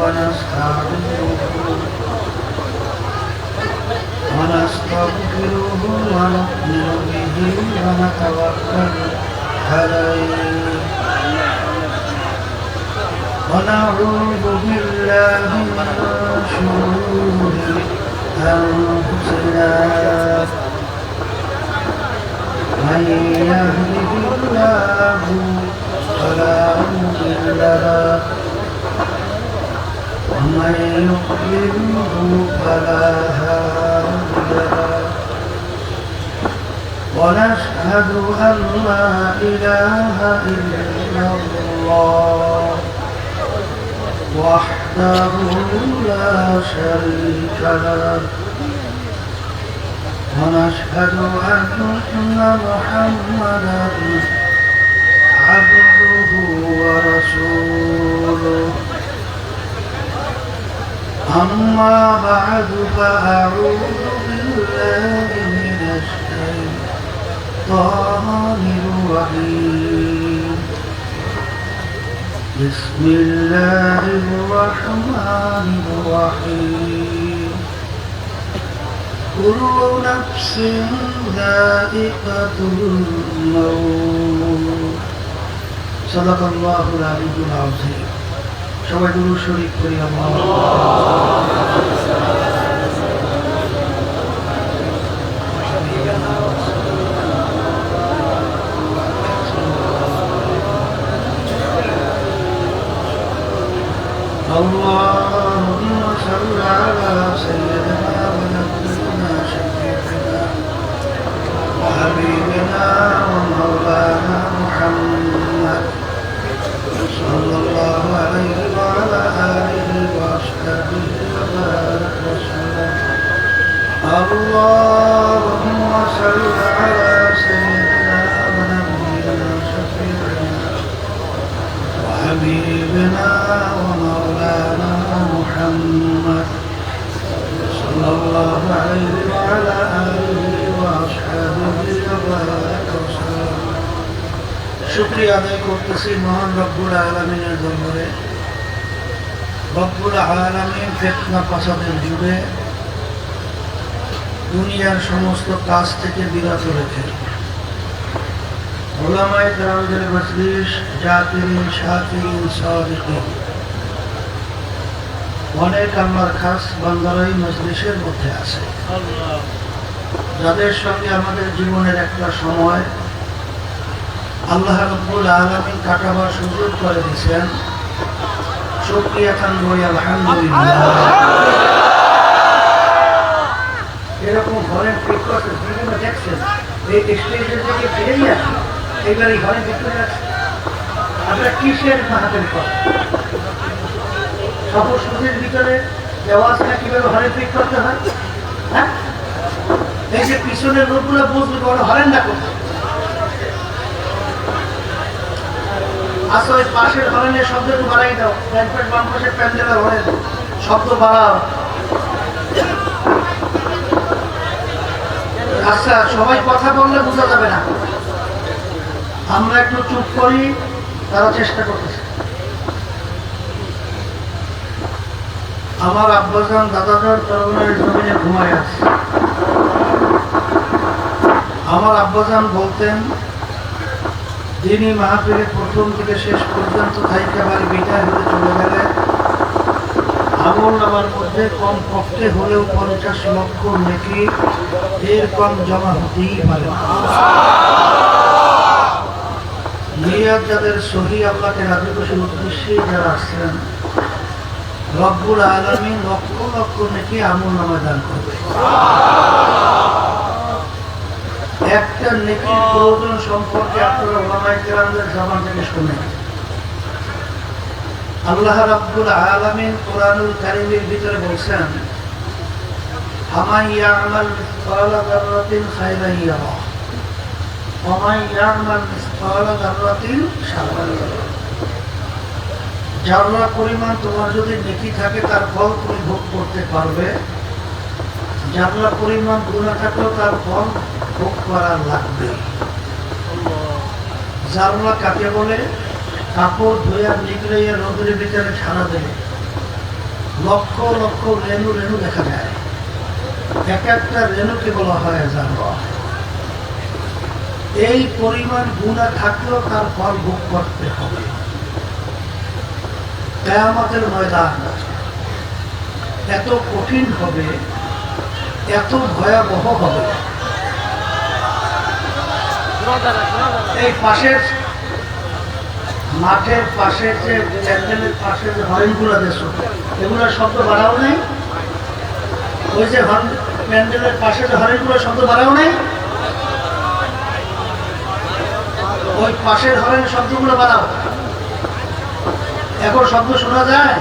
ونستغفره ونؤمن به ونتوكل عليه ونعوذ بالله من شرور أنفسنا من يهده الله فلا مضل له ومن يضلله فلا هادي له ونشهد أن لا إله إلا الله وحده لا شريك له ونشهد أن محمدا عبده ورسوله أما بعد فأعوذ بالله من الشيطان الرجيم بسم الله الرحمن الرحيم كل نفس ذائقة الموت صدق الله العلي العظيم সবাই দুরূদ শরীফ পড়ি اللهم صل على سيدنا ونبينا شفيعنا وحبيبنا ومولانا محمد صلى الله عليه وعلى آله وأصحابه وبارك وسلم اللهم صل على سيدنا ونبينا شفيعنا وحبيبنا ومولانا محمد صلى الله عليه وعلى آله وأصحابه وبارك وسلم শুকরিয়া আদায় করতেছি মহান রব্বুল আলামিনের দরবারে। রব্বুল আলামিন ফিতনা ফাসাদের যুগে দুনিয়ার সমস্ত কাজ থেকে বিরত রেখে উলামায়ে কেরামদের মজলিস জাকিরিন শাকিরিন সাদিকিন অনেক আল্লাহর খাস বান্দারাই মজলিসের মধ্যে আছে, যাদের সঙ্গে আমাদের জীবনের একটা সময় আল্লাহ রাব্বুল আলামিন কাটাবার সুযোগ করে দিয়েছেন। শুকরিয়া খান বই আলহামদুলিল্লাহ। এরকম ঘরের পিকট বিভিন্ন দেখছেন এই স্টেজের থেকে ফিরেই আসে, এবার এই ঘরের ভিতরে আছে। আপনারা কিসের মাহাতের কর সফর সুদের ভিতরে দেওয়া আছে না কিভাবে ঘরের পিক করতে হয়? হ্যাঁ, এই যে পিছনের লোকগুলো বুঝবে বড় হরেন না কোথায় আসলে ওই পাশের হরেনের শব্দ একটু বাড়াই দাও, ব্যাংকের বাম পাশের প্যান্ডেলের হরেন শব্দ বাড়াও। আচ্ছা, সবাই কথা বললে বোঝা যাবে না, আমরা একটু চুপ করি, তারা চেষ্টা করতেছে। আমার আব্বাজান দাদাজান তরুণের জমিনে ঘুমায় আছে। আমার আব্বাজান বলতেন দিনই মাহফিলের প্রথম থেকে শেষ পর্যন্ত থাইকা বাড়ি বিদায় হতে চলে গেলে আমল নামার মধ্যে কম পক্ষে হলেও 50 লক্ষ নেকি এর কম জমা হতেই পারে। নিয়ত যাদের সহি আল্লাহকে রাজি খুশির উদ্দেশ্যে যারা আসছেন, রব্বুল আলামিন লক্ষ লক্ষ নেকি আমল নামায় দান করবে। একটা নেকির প্রয়োজন সম্পর্কে আপনারা উলামায়ে কেরামদের জবান থেকে শুনেন। আল্লাহ রাব্বুল আলামিন কোরআনুল কারীমের ভিতরে বলছেন, ফামান ইয়ামাল মিসকালা যাররাতিন খায়রান ইয়ারা ওয়া মান ইয়ামাল মিসকালা যাররাতিন শাররান ইয়ারা। যারা পরিমাণ তোমার যদি নেকি থাকে তার ফল তুমি ভোগ করতে পারবে, যারা পরিমাণ গুনাহ থাকলেও তার ফল ভোগ করা লাগবে। জাররা কাকে বলে? কাপড় ধুয়ে নিগড়াইয়া রোদের ভিতরে ছাড়া দেবে, লক্ষ লক্ষ রেণু রেণু দেখা যায়, এক একটা রেণুকে বলা হয় জানোয়ার। এই পরিমাণ গুনাহ থাকলেও তার ফল ভোগ করতে হবে। কিয়ামতের ময়দান এত কঠিন হবে, এত ভয়াবহ হবে। এই পাশের মাঠের পাশে যে প্যান্ডেলের পাশে যে হরিণগুলো দেশ, এগুলো শব্দ বাড়াও নেই। ওই যে প্যান্ডেলের পাশে যে হরিণগুলো শব্দ বাড়াও নেই, ওই পাশের হরিণের শব্দগুলো বাড়াও। এখন শব্দ শোনা যায়?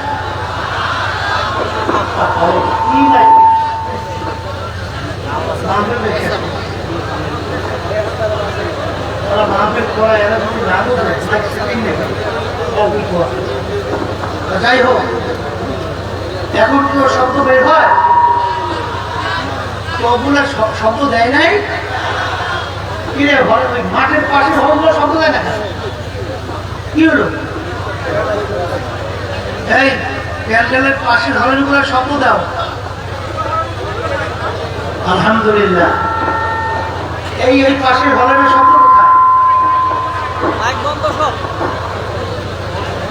কি লাগে যাই হোক, এখন কি শব্দ বের হয়? ওগুলো শব্দ দেয় নাই। কিরে ওই মাঠের পাশে হলগুলো শব্দ দেয় না, কি হলো? এই প্যান্ডেলের পাশে হলগুলো শব্দ দাও। আলহামদুলিল্লাহ। এই পাশের হলের শব্দ কোথায়?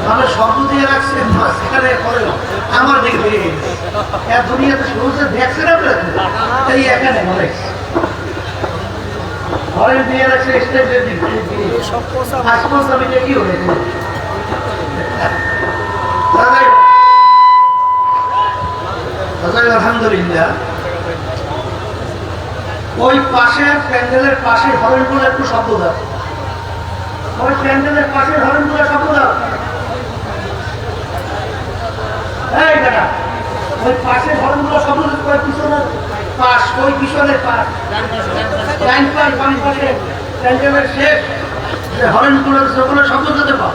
ভালো শব্দ দিয়ে রাখছে, মাঝখানে আমার দিকে বেরিয়ে গেছে। দুনিয়াতে শুরুতে দেখছে না, এই এখানে হলের দিয়ে রাখছে স্টেজের দিকে। কি হয়েছে? আলহামদুলিল্লাহ। ওই পাশের প্যান্ডেলের পাশের হরেনগুলো একটু শব্দ দাও। ওই প্যান্ডেলের পাশের হরেনগুলো শব্দ দাও। এই বেটা, ওই পাশের হরেনগুলো শব্দ দাও। পিছনের পাশ, ওই পিছনের পাশ, ডাইন পাশ, বাম পাশে প্যান্ডেলের শেষ যে হরেনগুলো সেগুলো শব্দ দিতে পাও।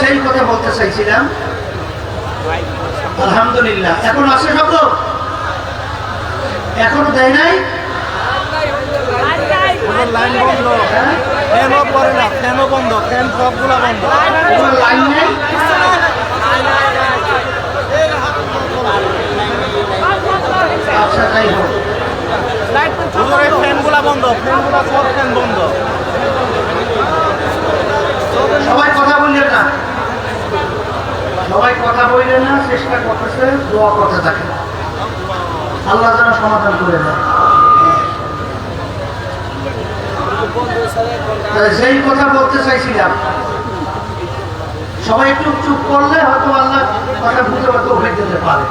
সেই কথা বলতে চাইছিলাম। আলহামদুলিল্লাহ। এখন আসে শব্দ? এখনো দেয় নাই। লাইন বন্ধ, ফ্যানও পড়ে না, ফ্যানও বন্ধ, ফ্যান সবগুলো বন্ধ, লাইন নেই। আচ্ছা যাই হোক, ফ্যানগুলা বন্ধ, ফ্যানগুলা সব ফ্যান বন্ধ। সবাই কথা বললেন না, সবাই কথা বললেন না, চেষ্টা করতেছে, দোয়া করতে থাকে, আল্লাহ যেন সমাধান করে দেয়। সেই কথা বলতে চাইছিলাম। সবাই একটু চুপ করলে হয়তো আল্লাহ কথা বুঝতে দিতে পারে।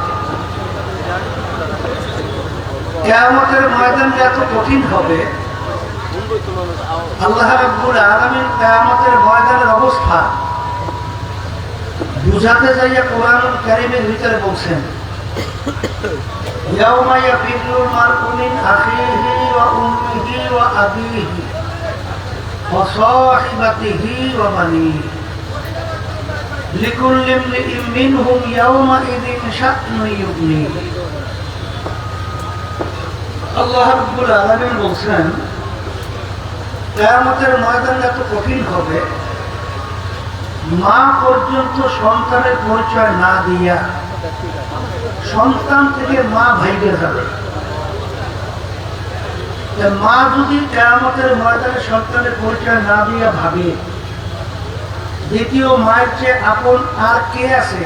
কিয়ামতের ময়দানটা এত কঠিন হবে, আল্লাহ রাব্বুল আলামিন কিয়ামতের ময়দানের অবস্থা বুঝাতে যাইয়া কোরআনুল কারীমের ভিতরে বলছেন, ইয়াউমা ইয়াফিরুল মারউ মিন আখিহি ওয়া উম্মিহি ওয়া আবিহি ওয়া সাহিবাতিহি ওয়া বানিহি লিকুল্লি ইমরিইন মিনহুম ইয়াউমা ইযিন শা'নুন ইউগনিহি। আল্লাহ রাব্বুল আলামিন বলছেন, কিয়ামতের ময়দান এত কঠিন হবে, মা পর্যন্ত সন্তানের পরিচয় না দিয়া সন্তান থেকে মা ভাইবে যাবে। মা যদি কিয়ামতের ময়দানে সন্তানের পরিচয় না দিয়া ভাবে দ্বিতীয় মায়ের চেয়ে আপন আর কে আছে?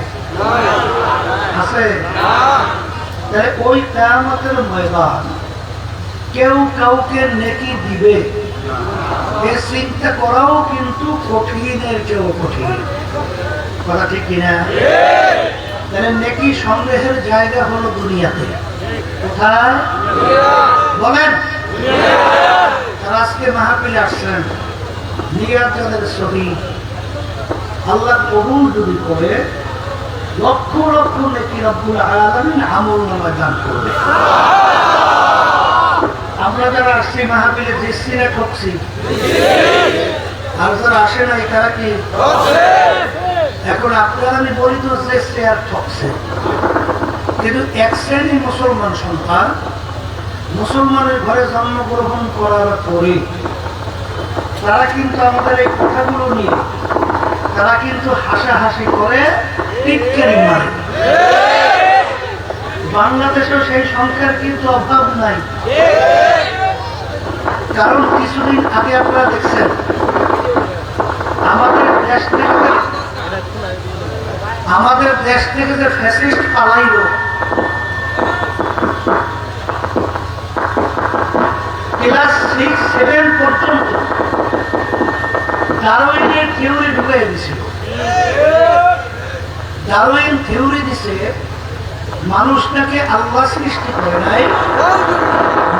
আছে? তাহলে ওই কিয়ামতের ময়দান কেউ কাউকে নেকি দিবে এ চিন্তা করাও কিন্তু কঠিনের চেয়েও কঠিন। কথা ঠিক কিনা? তাহলে নেকি সংগ্রহের জায়গা হলো দুনিয়াতে। কোথায় বলেন? তারা আজকে মাহফিলে আসছেন, নিয়াত যাদের সহি, আল্লাহ কবুল যদি করে লক্ষ লক্ষ নেকি রব্বুল আলামিন আমলনামায় দান করবে। আমরা যারা আসছি মাহফিলে দিচ্ছি না ঠকছি? আর যারা আসে নাই তারা কি? এখন আপনারা আমি বলি তো যে আর ঠকছে, কিন্তু এক শ্রেণীর মুসলমান সন্তান মুসলমানের ঘরে জন্মগ্রহণ করার পরে তারা কিন্তু আমাদের এই কথাগুলো নিয়ে তারা কিন্তু হাসাহাসি করে, টিটকারি মারে। বাংলাদেশেও সেই সংখ্যার কিন্তু অভাব নাই। কারণ কিছুদিন আগে আপনারা দেখছেন আমাদের দেশ থেকে যে ফ্যাসিস্ট পালাইল, ক্লাস 6-7 পর্যন্ত ডারউইনের থিওরি ঢুকে দিছিল। ডারউইন থিওরি দিছে মানুষটাকে আল্লাহ সৃষ্টি করে নাই,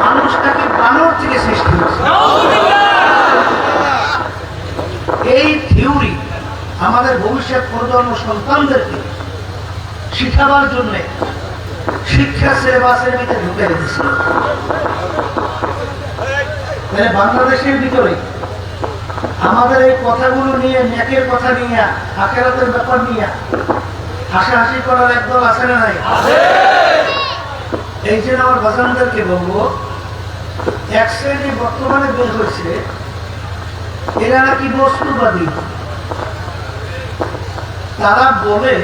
মানুষটাকে বানর থেকে সৃষ্টি হয়েছে। এই থিওরি আমাদের ভবিষ্যৎ প্রজন্ম সন্তানদেরকে শিখাবার জন্য শিক্ষা সিলেবাসের ভিতরে ঢুকে দিয়েছিল। বাংলাদেশের ভিতরে আমাদের এই কথাগুলো নিয়ে, নেকের কথা নিয়ে, আখেরাতের ব্যাপার নিয়ে হাসাহাসি করার একদল আছে না নাই? এই জন্য আমার বাজানদেরকে বলবো, এক শ্রেণী বর্তমানে বের হয়েছে, এরা নাকি বস্তুবাদী। তারা বলে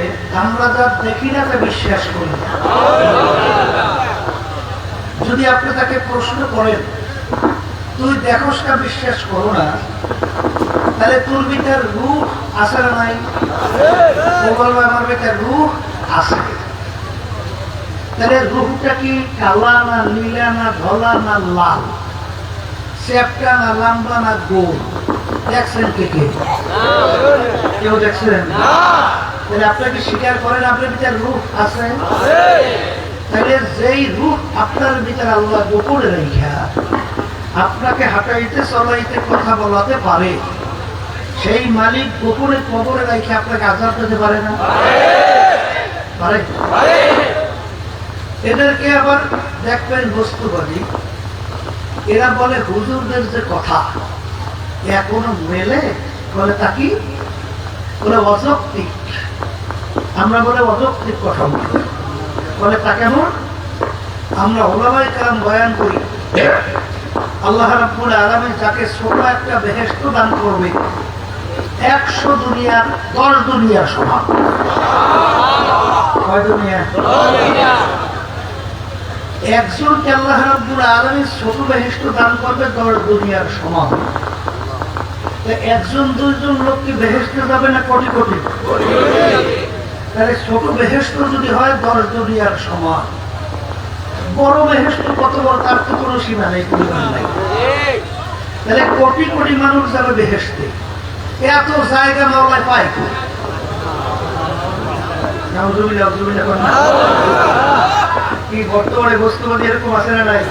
আমরা যা দেখি না তা বিশ্বাস করি না। যদি আপনি তাকে প্রশ্ন করেন তুই দেখোস না বিশ্বাস করো না, তাহলে তোর ভিতর রূহ আছে না নাই? আমার ভিতর রূহ আছে। তাহলে রূহটা কি কালা না নীলা না ধলা না লাল, চ্যাপটা না লম্বা না গোল? দেখছেন কে কে? কেউ দেখছেন? তাহলে আপনাকে স্বীকার করেন আপনার ভিতর রূহ আছে? তাহলে যেই রূহ আপনার ভিতরে আল্লাহ গোপনে রেখা আপনাকে হাঁটাইতে চলাইতে কথা বলাতে পারে, সেই মালিক গোপনে কবরে রেখে আপনাকে আজাদ দিতে পারে না? পারে। এদেরকে আবার দেখবেন বস্তুবাদী। এরা বলে হুজুরদের যে কথা এখনো মেলে, বলে তা কি বলে অযৌক্তিক। আমরা বলে অযৌক্তিক কথা বলে তা কেমন? আমরা ওলামায়ে কেরাম বয়ান করি আল্লাহ রাব্বুল আলামিন যাকে ছোট একটা বেহেশত দান করবে 100 দুনিয়ার 10 দুনিয়ার সমান। কয় দুনিয়া? একজনকে আল্লাহ রাব্বুল আলামিন ছোট বেহেশত দান করবে 10 দুনিয়ার সমান। একজন দুইজন লোক কি বেহেশতে যাবে না কোটি কোটি? তাহলে ছোট বেহেশত যদি হয় 10 দুনিয়ার সমান, বড় বেহেশত কত বড় তার তো কোনো সীমা নেই, পরিমাণ নাই। তাহলে কোটি কোটি মানুষ যাবে বেহেশতে, এত জায়গা মাওলায় পায় কি? বর্তমানে বস্তুবাদী এরকম আছে না নাই?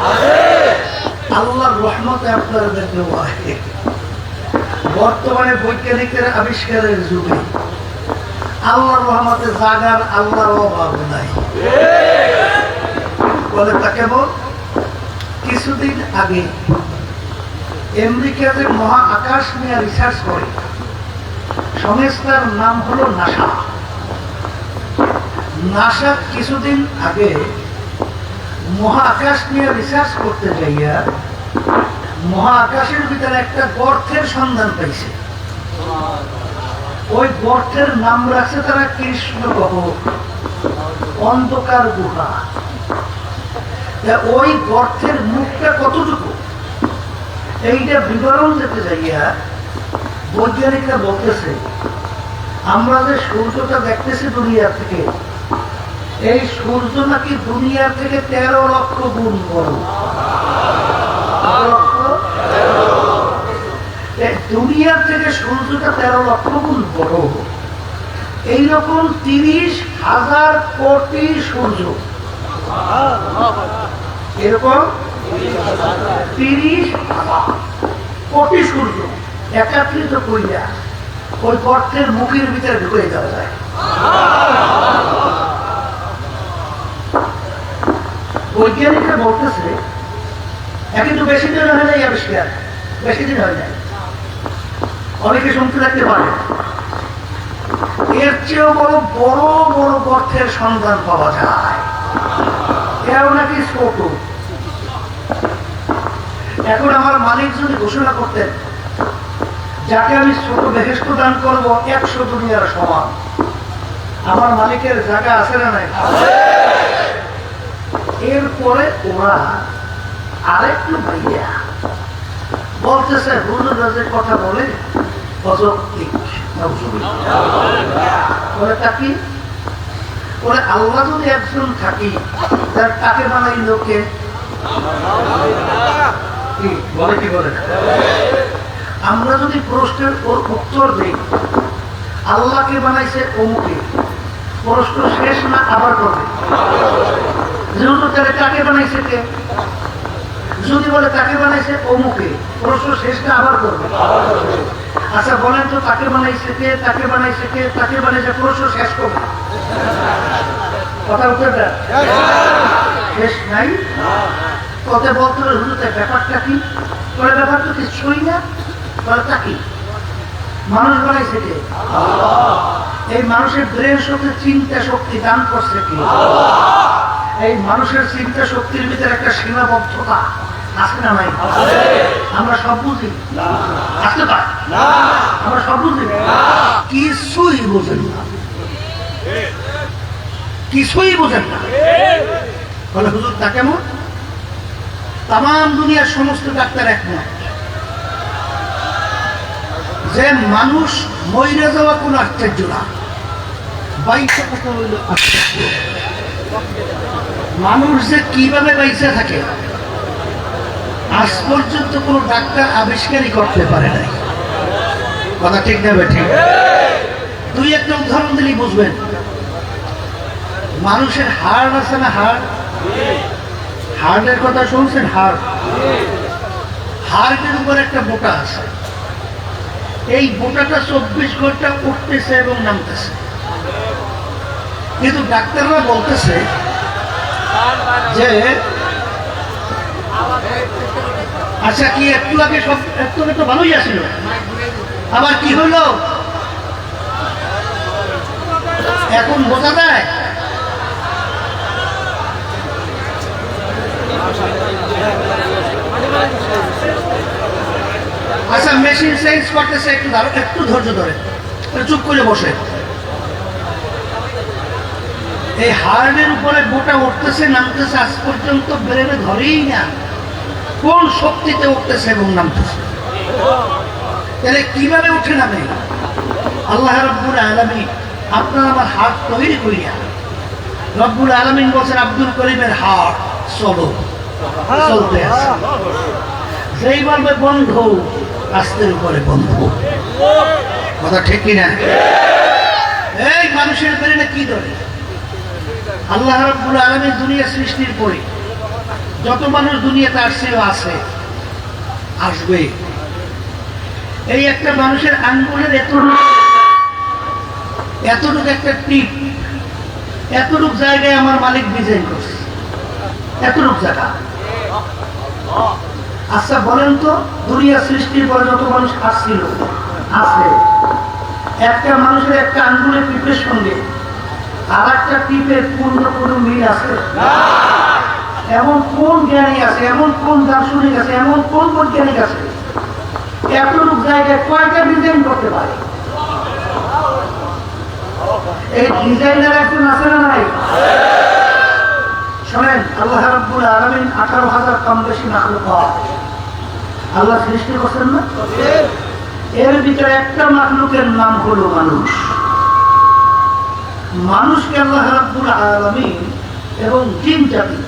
আল্লাহর রহমতে আপনাদেরকেও আছে। বর্তমানে বৈজ্ঞানিকদের আবিষ্কারের যুগে আল্লাহর রহমতে জাগার আল্লাহর অভাব নাই। বলে তা কেবল কিছুদিন আগে আমেরিকাতে মহা আকাশ নিয়ে রিসার্চ করে, সংস্থার নাম হলো নাসা। নাসা কিছুদিন আগে মহা আকাশ নিয়ে রিসার্চ করতে যাইয়া মহা আকাশের ভিতরে একটা গর্তের সন্ধান পাইছে। ওই গর্তের নাম রাখছে তারা কৃষ্ণগহ্বর, অন্ধকার গুহা। ওই গর্তের মুখটা কতটুকু এইটা বিবরণ দিতে যাইয়া বৈজ্ঞানিকরা বলতেছে আমরা যে সূর্যটা দেখতেছি দুনিয়া থেকে, এই সূর্য নাকি দুনিয়া থেকে 13 লক্ষ গুণ বড়। দুনিয়ার থেকে সূর্যটা 13 লক্ষ গুণ বড়। এইরকম 30,000 কোটি সূর্য, এরকম 30,000 কোটি সূর্য একত্রিত করিয়া ওই গর্তের মুখের ভিতরে ঢুকে যাওয়া যায়। বৈজ্ঞানিকরা বলতেছে কিন্তু বেশি দিন হয় নাই আবিষ্কার, বেশি দিন হয় নাই। অনেকে শুনতে থাকতে পারে এর চেয়েও বড় বড় বড় গর্তের সন্ধান পাওয়া যায়, এও নাকি ছোট। এখন আমার মালিক যদি ঘোষণা করতেন যাকে আমি ছোট বেহেশত দান করবো 100 দুনিয়ার সমান, আমার মালিকের জায়গা আছে না নাই? এরপরে ওরা আরেকটু ভাইয়া বলতেছে হুজুররা যে কথা বলে অযৌক্তিক। বলে তা কি? বলে আল্লাহ যদি একজন থাকি তার তাকে বানাই লোকে বলে কি বলে? আমরা যদি প্রশ্নের ওর উত্তর দিই আল্লাহকে বানাইছে অমুকে, প্রশ্ন শেষ না আবার করবে যেহেতু তাহলে কাকে বানাইছে কে? যদি বলে তাকে বানাইছে অমুকে, প্রশ্ন শেষ না আবার করবে। আচ্ছা বলেন তো তাকে বানাইছে কে, তাকে বানাইছে কে, তাকে বানাইছে, প্রশ্ন শেষ করবে। কথা উত্তরটা শেষ নাই। কত বলতে হবে হুজুর ব্যাপারটা কি? বলে ব্যাপার তো কিছুই না। বলে তা কি? মানুষ বানাইছে কে? এই মানুষের ব্রেন শক্তি, চিন্তা শক্তি দান করছে কি? এই মানুষের চিন্তা শক্তির ভিতরে একটা সীমাবদ্ধতা আছে না নাই? আমরা সব বুঝি আসতে পারি, আমরা সব বুঝি কিছুই বোঝেন না, কিছুই বোঝেন না। বলে হুজুর তা কেমন? তাম দুনিয়ার সমস্ত ডাক্তার একমত যে মানুষ মইরে যাওয়া কোন আশ্চর্য না, বাইশে কথা হইল আশ্চর্য। মানুষ যে কিভাবে বাইসে থাকে আজ পর্যন্ত কোন ডাক্তার আবিষ্কারই করতে পারে নাই। কথা ঠিক নেবে ঠিক? দুই একটা উদাহরণ দিলেই বুঝবেন। মানুষের হাড় আছে না, হাড়, হাড়ের কথা শুনছেন? হাড়, হাড়ের উপর একটা বোটা আছে। এই বোটাটা 24 ঘন্টা উঠতেছে এবং নামতেছে, কিন্তু ডাক্তাররা বলতেছে যে আচ্ছা কি একটু আগে সব একটু আগে তো ভালোই আসছিল, আবার কি হইল এখন বোঝা যায়? আচ্ছা মেশিন চেঞ্জ করতেছে, একটু একটু ধৈর্য ধরে চুপ করে বসে। এই হার্টের উপরে বোটা উঠতেছে নামতেছে, আজ পর্যন্ত ব্রেনে ধরেই না কোন শক্তিতে উঠতেছে এবং নামতেছে। তাহলে কিভাবে উঠে নামে? আল্লাহ রাব্বুল আলামিন আপনার আমার হাত তৈরি করিয়া, রব্বুল আলামিন বলছেন আব্দুল করিমের হাত চলো, চলতে আছে। যেই বলবে বন্ধ, রাস্তার উপরে বন্ধ। কথা ঠিক কিনা? এই মানুষের ব্রেনে কি ধরে? আল্লাহ রাব্বুল আলামিন দুনিয়া সৃষ্টির পরে যত মানুষ দুনিয়াতে আসছে আছে, আসবে। এই একটা মানুষের আঙ্গুলের এতটুকু একটা টিপ, এতটুকু জায়গায় আমার মালিক ডিজাইন করছে, এতটুকু জায়গা। আচ্ছা বলেন তো দুনিয়া সৃষ্টির পরে যত মানুষ আসছিল আছে, একটা মানুষের একটা আঙ্গুলের টিপের সঙ্গে আর একটা টিপের পূর্ণ কোনো মিল আছে? এমন কোন জ্ঞানী আছে, এমন কোন দার্শনিক আছে, এমন কোন বৈজ্ঞানিক আছে এতটুকু জায়গায় কয়টা ডিজাইন করতে পারে? এই ডিজাইনার একজন আছে না নাই? শোনেন, আল্লাহ রাব্বুল আলামিন 18,000 কম বেশি মাখলুকাত আল্লাহ সৃষ্টি করছেন না? এর ভিতরে একটা মাখলুকের নাম হলো মানুষ। মানুষকে আল্লাহ রাব্বুল আলামিন এবং জিন জাতি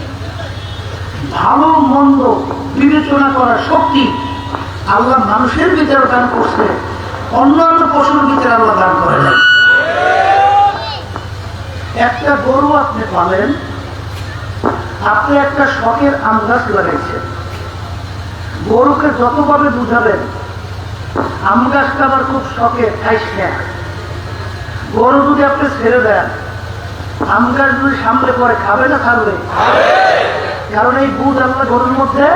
ভালো মন্দ বিবেচনা করার শক্তি আল্লাহ মানুষের ভিতরে দান করছে, অন্যান্য পশুর ভিতরে আল্লাহ দান করে নাই। একটা গরু আপনি পালেন, আপনি একটা শখের আম গাছ লাগাইছেন, গরুকে যতভাবে বুঝাবেন আম গাছটা আবার খুব শখের, খাইস না। গরু যদি আপনি ছেড়ে দেন, আম গাছ যদি সামনে পরে খাবে না থাকবে? কারণ এই বুঝ আল্লাহ গরুর মধ্যে।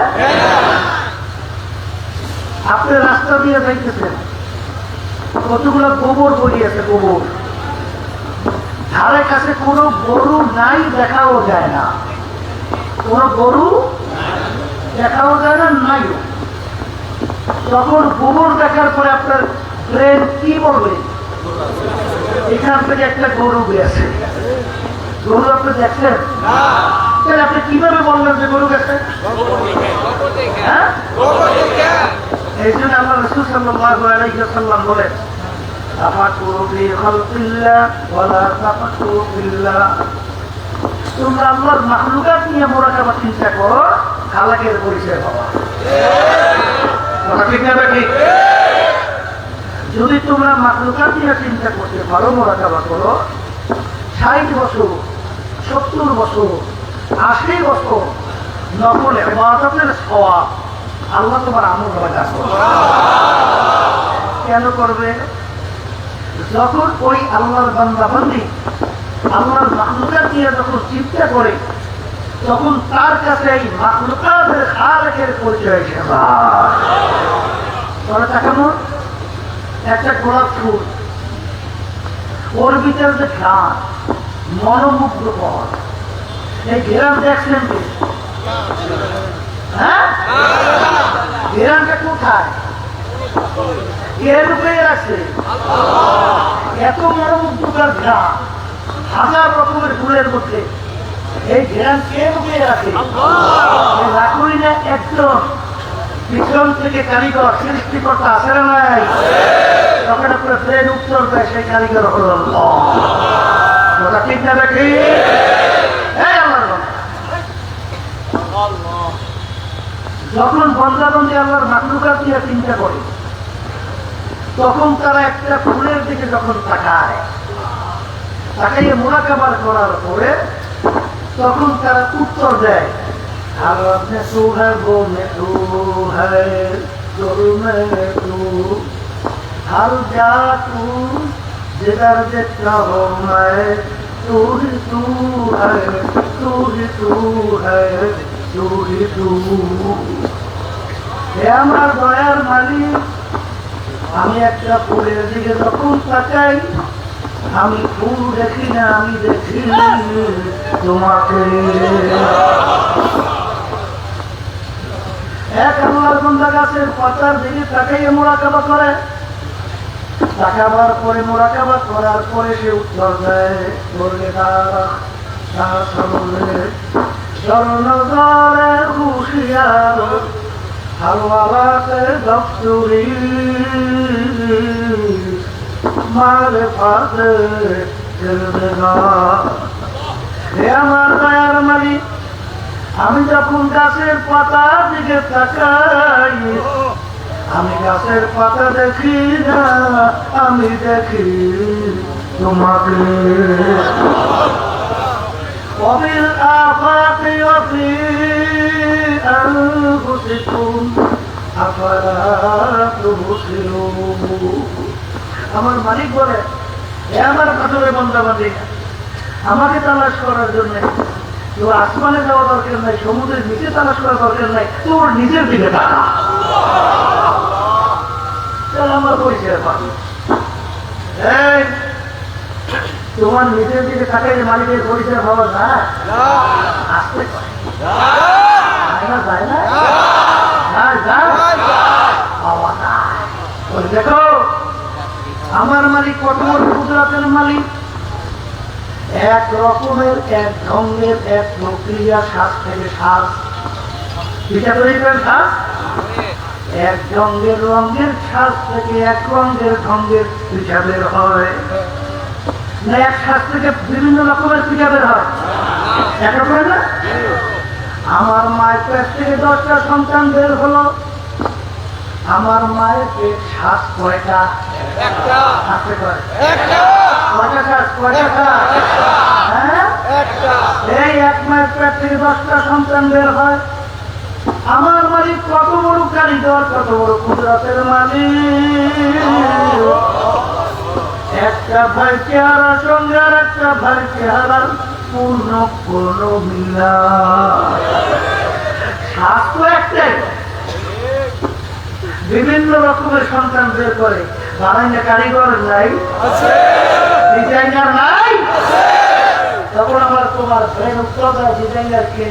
আপনি রাস্তা দিয়ে যাইতেছেন, কতগুলো গোবর পড়িয়েছে, গোবর ধারে কাছে কোনো গরু নাই, দেখাও যায় না, কোনো গরু দেখাও যায় না, নাই। তখন গোবর দেখার পরে আপনার ব্রেন কি বলবে? এখান থেকে একটা গরু গেছে। গরু আপনি দেখছেন? তাহলে আপনি কিভাবে বললেন যে গরু গেছে? হ্যাঁ, এই জন্য আল্লাহ রাসূল সাল্লাল্লাহু আলাইহি ওয়াসাল্লাম বলেন, তাফাকুরু ফি খালকিল্লাহ ওয়ালা তাফাকুরু ফিল্লাহ। তোমরা আল্লাহর মাখলুকাত নিয়ে মুরাকাবা চিন্তা করো, খালাকের পরিচয় পাবা। কথা ঠিক না ঠিক? যদি তোমরা মাখলুকাত নিয়ে চিন্তা করতে পারো, মুরাকাবা করো, 60 বছর 70 বছর 80 বছর নফল ইবাদতের সওয়াব আল্লাহ তোমার আমল রাখা কেন করবে? যখন ওই আল্লাহর বান্দা বান্দি আল্লাহর মাখলুকাত নিয়ে যখন চিন্তা করে, তখন তার কাছে এই মাখলুকাতের খালেকের পরিচয় হিসেবে তাকানো একটা গোলাপ ফুল, ওর ভিতরে যে ঘ্রাণ মনোমুগ্ধকর, এই ঘেরান দেখছেন কি? হ্যাঁ, ঘেরানটা কোথায়? এর উপরে আছে এত মনোমুগ্ধকর ঘ্রাণ, হাজার রকমের ফুলের মধ্যে এই ঘেরান কে লুকিয়ে রাখে? রাখুই না একজন পিছন থেকে কারিগর সৃষ্টিকর্তা আছে না নাই? তখন আপনার প্লেন উত্তর দেয় সেই কারিগর হল ওটা ঠিক না দেখি? যখন বন্দাবন্দি আল্লাহর মাখলুকাত নিয়ে চিন্তা করে, তখন তারা একটা ফুলের দিকে যখন তাকায়, তাকাইয়ে মুরাকাবা করার পরে তখন তারা উত্তর দেয়, আল্লাহ ने तू है वो मैं तू है जो मैं तू हर जा तू जिधर देखता हो मैं तू ही तू है तू ही तू है तू ही तू। হে আমার দয়ার মালিক, আমি একটা ফুলের দিকে যখন তাকাই, আমি ফুল দেখি না, আমি দেখি তোমাকে। এক আল্লাহর বান্দা গাছের পাতার দিকে তাকাইয়ে মুরাকাবা করে, তাকাবার পরে মুরাকাবা করার পরে সে উত্তর দেয়, বললে তার স্বর্ণজলে হুঁশিয়ার হালওয়ালাতে দপ্তরি মারে ফাতে আমার দয়ার মালিক, আমি যখন গাছের পাতার দিকে তাকাই, আমি গাছের পাতা দেখি না, আমি দেখি তোমাকে। وفي الآفاق وفي أنفسكم أفلا تبصرون। আমার মালিক বলে, হে আমার কাতরে বান্দা বান্দি, আমাকে তালাশ করার জন্য তোর আসমানে যাওয়া দরকার নাই, সমুদ্রের নিচে তালাশ করা দরকার নাই, তোর নিজের দিকে তাকা। চল আমার পরিচয় পাবো। এই তোমার নিজের দিকে তাকাইলে মালিকের পরিচয় পাওয়া যায়? আসতে যায় না? দেখো আমার মালিক কত বড় কুদরতের মালিক। এক রকমের, এক ঢঙ্গের, এক প্রক্রিয়া, শ্বাস থেকে শ্বাস বিচার শ্বাস, এক ঢঙ্গের রঙের শ্বাস থেকে এক রঙের ঢঙ্গের পিঠা বের হয় না, এক শ্বাস থেকে বিভিন্ন রকমের পিঠা বের হয়, এক রকমের না? আমার মায়ের পেট থেকে 10টা সন্তান বের হলো, আমার মায়ের পেট শ্বাস কয়টা? এই এক মায়ের পেট থেকে 10টা সন্তান বের হয়। আমার মালিক কত বড় কারিগর, কত বড় কুদরতের মালিক। একটা ভাই চেহারা সঙ্গে আর একটা ভাই চেহারার পূর্ণ পূর্ণ মিলা, স্বাস্থ্য একটাই, বিভিন্ন রকমের সন্তান বের করে। বানাইনা কারিগর নাই, ডিজাইনার নাই, তখন আমার তোমার ব্রেন উত্তর দেয় ডিজাইনার কে?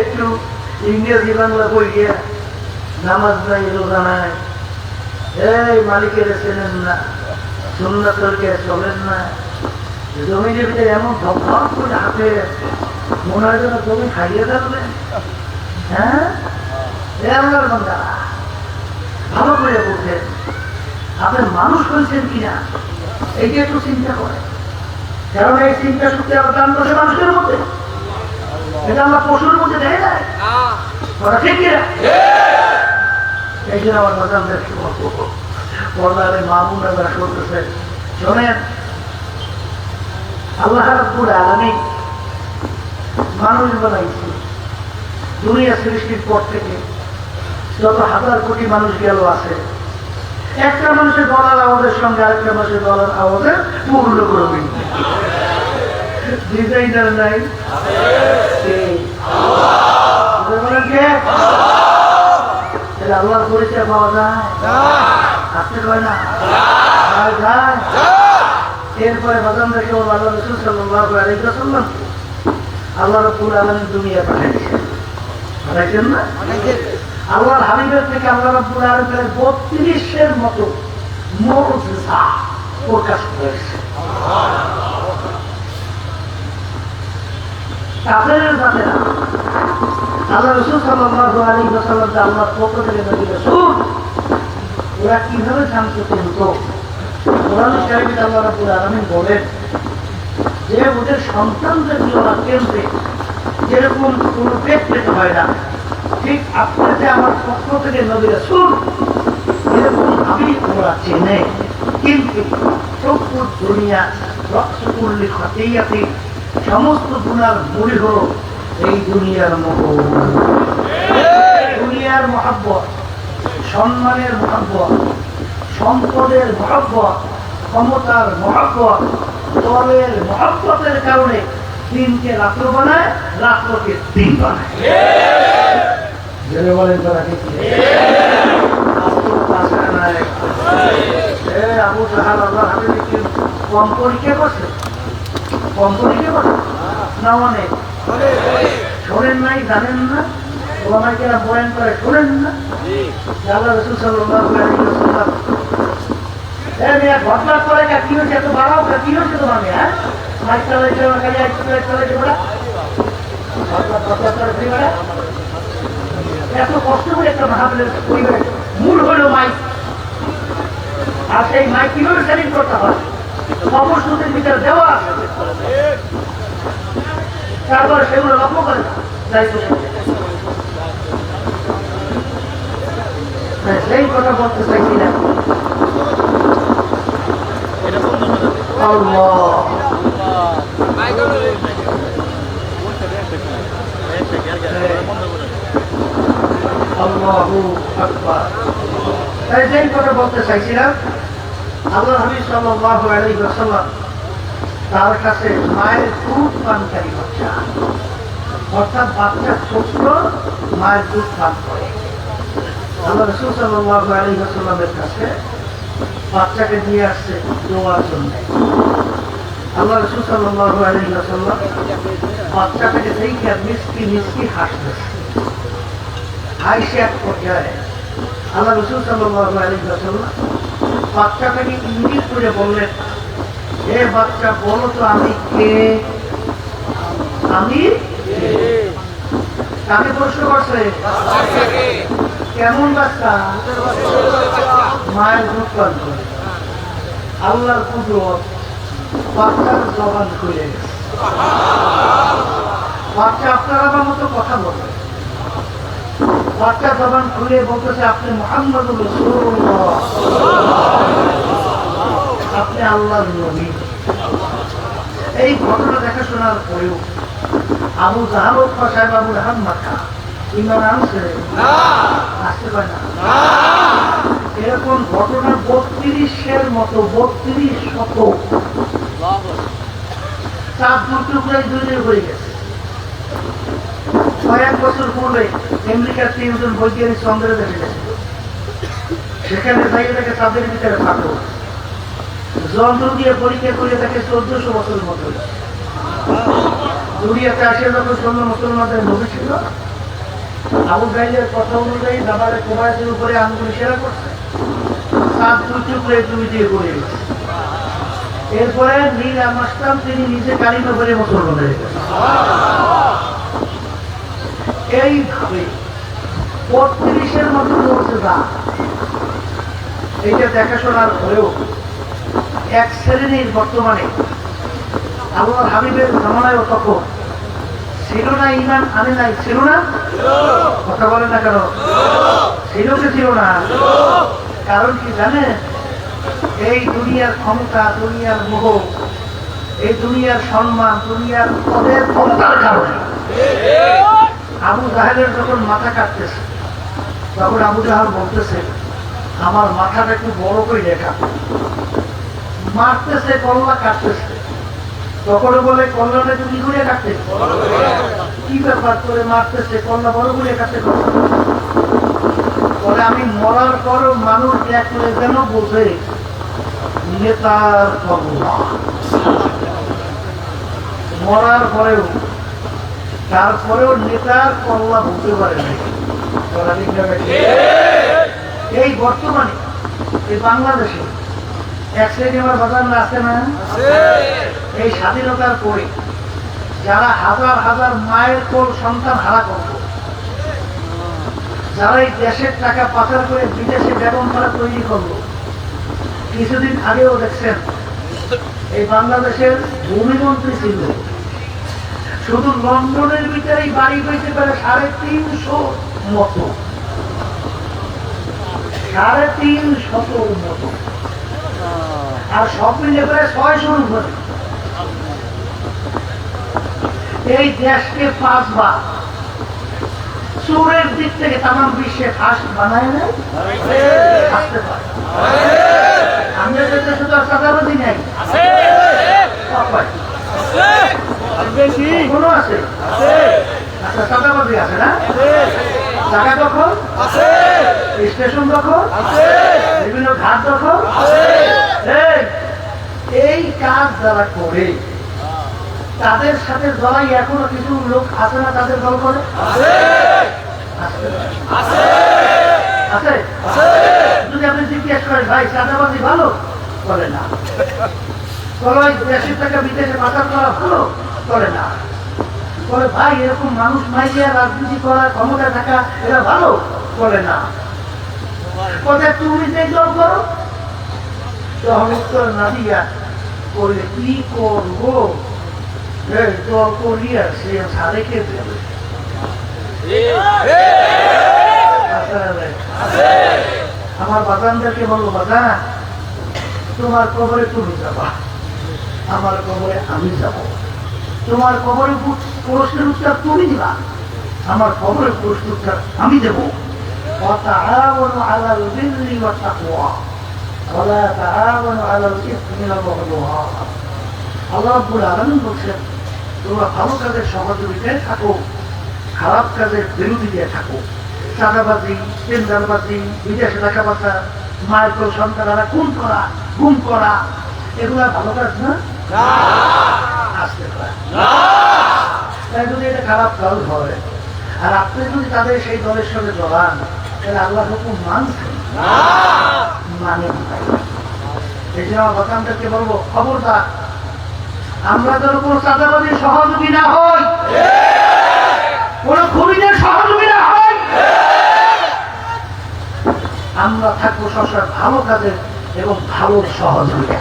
একটু ইংরেজি বাংলা বই গিয়া নামাজ নাই, রোজা নাই, এই মালিকের চেনেন না, সুন্নতকে চলেন না, জমিনের ভিতরে এমন ধপ করে হাতে মনে হয় যেন জমি খাইয়ে যাবে। হ্যাঁ, আল্লাহর বান্দা ভালো করে বলছেন, আপনি মানুষ হয়েছেন কিনা এইটা একটু চিন্তা করে। কারণ এই চিন্তা শক্তি আবার দান করছে মানুষের মধ্যে, এটা আমরা পশুর মধ্যে দেয় না। ওরা ঠিক কিনা? এই জন্য আমার বাজানদের পর্দারে মামুন এবার করতেছে, শোনেন, আল্লাহ রাব্বুল আলামিন মানুষ বানাইছে। দুনিয়া সৃষ্টির পর থেকে যত হাজার কোটি মানুষ গেল আছে, একটা মানুষের গলার আওয়াজের সঙ্গে আরেকটা মানুষের গলার আওয়াজের পূর্ণ করবেন। ডিজাইনার নাই, আল্লাহর পরিচয় পাওয়া যায়, আসতে হয় না, যায়। এরপরে বাজান দেখে ওর আল্লাহ রাসূল সাল্লাল্লাহু আলাইহি ওয়াসাল্লাম আল্লাহ রাব্বুল আলামিন দুনিয়া পাঠিয়েছেন। পাঠাইছেন না? আল্লাহর হাবিবের থেকে আল্লাহ রাব্বুল আলামিনের 32-এর মতো মুজিজা প্রকাশ করেছে। কাফেরের জানেরা আল্লাহ রাসূল সাল্লাল্লাহু আলাইহি ওয়াসাল্লাম আল্লাহর পক্ষ থেকে নবী রাসূল, ওরা কিভাবে জানতে চিনত? কোরআন কারীমে আল্লাহ রাব্বুল আলামিন বলেন যে ওদের সন্তানদের ওরা কেন্দ্রে যেরকম কোনো পেট পেতে হয় না, ঠিক আপনার যে আমার পক্ষ থেকে নবী রাসূল এরকম আমি ওরা চেনে। কিন্তু চক্ষু দুনিয়া রক্সকুল্লি খাতিয়াতি, সমস্ত গুনার মূল হলো এই দুনিয়ার মোহ, দুনিয়ার মহব্বত, সম্মানের মহব্বত, সম্পদের মহব্বত, ক্ষমতার মহব্বত, দলের মহব্বতের কারণে দিনকে রাত্র বানায়, রাত্রকে দিন বানায়। বলেন তারা ঠিক আবু জাহাল আল্লাহ হাবিবকে কম পরীক্ষা করছে, কম পরীক্ষা করছে না? অনেক শোনেন নাই, জানেন না, ওলামাইকেরা বয়ান করে শোনেন না? আল্লাহ রাসূল সাল্লাল্লাহু আলাইহি ওয়াসাল্লাম ঘটনা করে কি হয়েছে, এত বাড়াও কি হয়েছে তোমার? হ্যাঁ, মাইক চালাইছে, এত কষ্ট করে একটা মাহফিলের পরিবেশ মূল হলো মাইক। আর সেই মাইক কিভাবে সেলিং করতে হয় অবশ্যদের ভিতরে দেওয়া আছে, তারপরে সেগুলো লক্ষ্য করে সেই কথা বলতে চাইছি না। যেই কথা বলতে চাইছিলাম, আল্লাহ হাবিব সাল্লাল্লাহু আলাইহি ওয়াসাল্লাম তার কাছে মায়ের দুধ পানকারী বাচ্চা, অর্থাৎ বাচ্চা ছোট্ট মায়ের দুধ পান করে। আল্লাহ রাসূল সাল্লাল্লাহু আলাইহি ওয়াসাল্লামের কাছে বাচ্চাকে দিয়ে আসছে দোয়ার জন্য। আল্লাহ রাসূল সাল্লাল্লাহু আলাইহি ওয়াসাল্লাম বাচ্চাটাকে দেখে মিষ্টি মিষ্টি হাসতেছে। হাসি এক পর্যায়ে আল্লাহ রাসূল সাল্লাল্লাহু আলাইহি ওয়াসাল্লাম বাচ্চাটাকে ইঙ্গিত করে বললেন, এ বাচ্চা বলো তো আমি কে? আমি কাকে প্রশ্ন করছে? কেমন বাচ্চা? মায়ের দুধ পান করে। আল্লাহর কুদরত, বাচ্চার জবান খুলে গেছে। বাচ্চা আপনার আমার মতো কথা বলে, বাচ্চা জবান খুলে বলতেছে আপনি মুহাম্মদুর রাসূলুল্লাহ, আপনি আল্লাহর নবী। এই ঘটনা দেখাশোনার পরেও আবু জাহাল সাহেব আবু লাহাব মাথা ইমান আনছে আসতে পারে না। এরকম ঘটনা 32-এর মতো 32 শত চার টুকরাই দুই হয়ে গেছে। কয়েক বছর পূর্বে আমেরিকার 3 জন বৈজ্ঞানিক চন্দ্রে দেখে গেছে, সেখানে যাই দেখে তাদের ভিতরে থাকো যন্ত্র দিয়ে পরীক্ষা করে তাকে 1400 বছরের মতো। দুনিয়াতে আসে যখন জন্য মুসলমানদের নবী ছিল, আবু জাহেলের কথা অনুযায়ী দাবারে কোবায়েতের উপরে আঙ্গুল ইশারা করছে, সাত দুই টুকরে দুই দিয়ে করে গেছে। এরপরে নীল মাস্টার তিনি নিজে কালিমা করে মুসলমান হয়ে গেছেন। এইভাবে ৩৫-এর মতো মর্যাদা এইটা দেখাশোনার পরেও এক শ্রেণীর বর্তমানে আল্লাহর হাবিবের জামানায়ও তখন ছিল না, ইমান আনে নাই, ছিল না, কথা বলে না কেন, ছিল কি ছিল না? কারণ কি জানেন, এই দুনিয়ার ক্ষমতা, দুনিয়ার মোহ, এই দুনিয়ার সম্মান, দুনিয়ার পদের ক্ষমতার কারণে আবু জাহেলের যখন মাথা কাটতেছে তখন আবু জাহেল বলতেছে আমার মাথাটা একটু বড় করে রেখা, মারতেছে, কল্লা কাটতেছে, তখন বলে কল্লাটা তুমি ঘুরে কাটতে, কি ব্যাপার করে মারতেছে, কল্লা বড় ঘুরে কাটতে বলে আমি মরার পর মানুষ দেখলে যেন বোঝে নেতার কল্লা। মরার পরেও তারপরেও নেতার কল্লা বলতে পারে না। এই বর্তমানে এই বাংলাদেশে এক শ্রেণী আমার বাজার আছে না, এই স্বাধীনতার পরে যারা হাজার হাজার মায়ের কোল সন্তান হারা করত, যারা এই দেশের টাকা পাচার করে বিদেশে বেগম করা তৈরি করলো, কিছুদিন আগেও দেখছেন এই বাংলাদেশের ভূমিমন্ত্রী ছিল, শুধু লন্ডনের ভিতরেই বাড়ি পেয়েছে প্রায় ৩৫০ মতো, ৩৫০ মতো, আর সব মিলে প্রায় ৬০০ উপরে। এই দেশকে ৫ বার চোরের দিক থেকে তাম বিশ্বে ফার্স্ট বানায় নেয়, আসতে পারে। আমাদের দেশে শুধু চাঁদাবাজি নেই, কোনো আছে, আচ্ছা চাঁদাবাজি আছে না, জায়গা দখল, স্টেশন দখল, বিভিন্ন ঘাট দখল, এই কাজ যারা করে তাদের সাথে জড়াই এখনো কিছু লোক আছে না, তাদের দল করে আছে। যদি আপনি জিজ্ঞেস করেন ভাই চাঁদাবাজি ভালো, বলে না। দেশের টাকা বিদেশে পাচার করা ভালো, করে না। বলে ভাই এরকম মানুষ মাইয়া রাজনীতি করার ক্ষমতা থাকা এরা ভালো, করে না। কোথায় তুমি যে দল করো, তখন উত্তর না দিয়া করলে কি করবো, দল করিয়া সে সারেকে দেবে। আমার বাজানদেরকে বলবো বাজান তোমার কবরে তুমি যাবা, আমার কবরে আমি যাব, তোমার কবরে প্রশ্নের উত্তর তুমি দিবা, আমার কবরে প্রশ্নের উত্তর আমি দেবো। وتعاونوا على البر والتقوى ولا تعاونوا على الإثم والعدوان। আল্লাহ রাব্বুল আলামিন বলছেন তোমরা ভালো কাজের সহযোগিতায় থাকো, খারাপ কাজের বিরোধিতা থাকো। চাঁদাবাজি, টেন্ডারবাজি, বিদেশে টাকা পয়সা, মায়ের কোল সন্তানেরা খুন করা, গুম করা, এগুলা ভালো কাজ না, আসতে পারে। তাই যদি এটা খারাপ কাজ হয় আর আপনি যদি তাদের সেই দলের সঙ্গে জড়ান, তাহলে আল্লাহ হুকুম মানছেন মানে। এই জন্য আমার বাচ্চাদেরকে বলবো খবরদার আমরা যেন কোনো চাঁদাবাজির সহযোগী না হই, কোন খুনিদের সহযোগী না হই, আমরা থাকবো সবসময় ভালো কাজের এবং ভালো সহযোগিতা।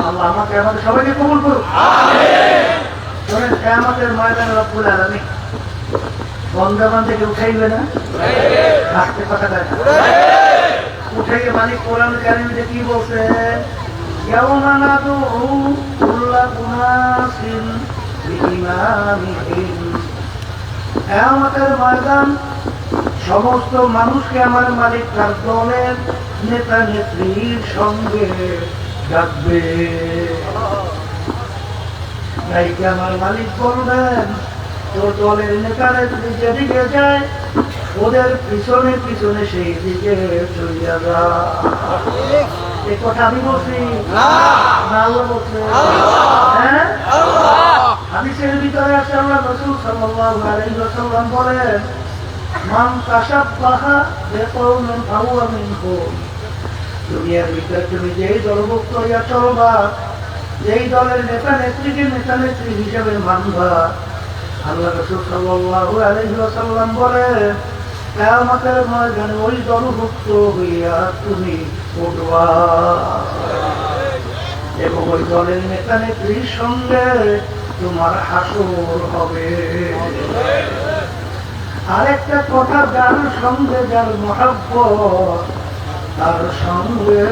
আল্লাহ আমাকে আমাদের সবাইকে কবুল করুন। আমাদের ময়দানে রব্বুল আলামিন বন্দাবান থেকে উঠাইবে না, আসতে কথা দেয় না, উঠাইয়ে মালিক কোরআন কারিমে কি বলছে, ইয়াওমা নাদউ কুল্লা উনাসিন বিইমামিহিম, কিয়ামতের ময়দান সমস্ত মানুষকে আমার মালিক তার দলের নেতা নেত্রীর সঙ্গে ডাকবে। আমার মালিক বলবেন তোর দলের নেতারা যদি যেদিকে যায় ওদের পিছনে পিছনে সেই দিকে চলিয়া যা। এই কথা আমি বলছি না, আল্লাহ বলছে। হ্যাঁ, হাদিসে হাদিসের ভিতরে আছে আল্লাহ রাসূল সাল্লাল্লাহু আলাইহি ওয়াসাল্লাম বলেন, মান তাশাব্বাহা বিকওমিন ফাহুয়া মিনহুম। দুনিয়ার ভিতরে তুমি যেই দলভুক্ত হইয়া চলবা, যেই দলের নেতা নেত্রীকে নেতা নেত্রী হিসেবে মানবা, আল্লাহ রাসূল সাল্লাল্লাহু আলাইহি ওয়াসাল্লাম বলেন, কিয়ামতের ময়দানে ওই দলভুক্ত হইয়া তুমি উঠবা এবং ওই দলের নেতা নেত্রীর সঙ্গে তোমার হাসর হবে। আরেকটা কথা, যার সঙ্গে যার মহব্বত তার সঙ্গে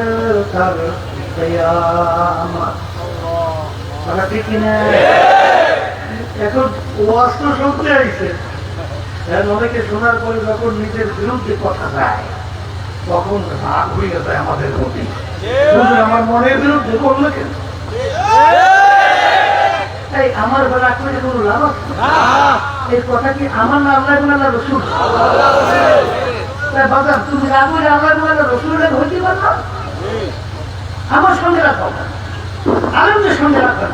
তার কিয়ামত। কথা ঠিক কিনা? এখন ওয়াজ তো শুনতে আইছে, অনেকে শোনার পরে যখন নিজের বিরুদ্ধে কথা যায় তখন রাগ হয়ে যায় আমাদের প্রতি। আমার মনের বিরুদ্ধে বললো কেন? এই আমার রাগ করে কোনো লাভ আছে? এই কথা কি আমার না আল্লাহ না রসুল? বাজার তুমি রাগ করে আল্লাহ রসুলের হইতে পার না? আমার সঙ্গে রাখো, আলমদের সঙ্গে রাখো।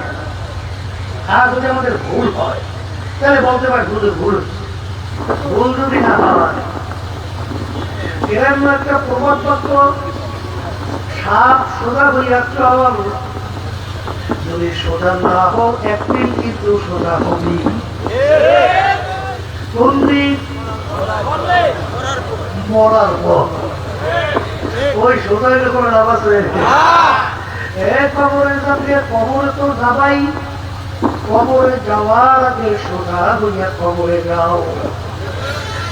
আর যদি আমাদের ভুল হয় তাহলে বলতে পারে ভুল ভুল ভুল যদি না হয়, এরকম একটা প্রবাদ বাক্য, সাপ সোজা হইয়া চল, যদি সোজা না হোক একদিন কিন্তু সোজা হবি। কোন দিন? মরার পর। ওই সোজা যখন লাভ আছে, কবরে যাবে, কবরে তো যাবাই, কবরে যাওয়ার আগে সোজা হইয়া কবরে যাও।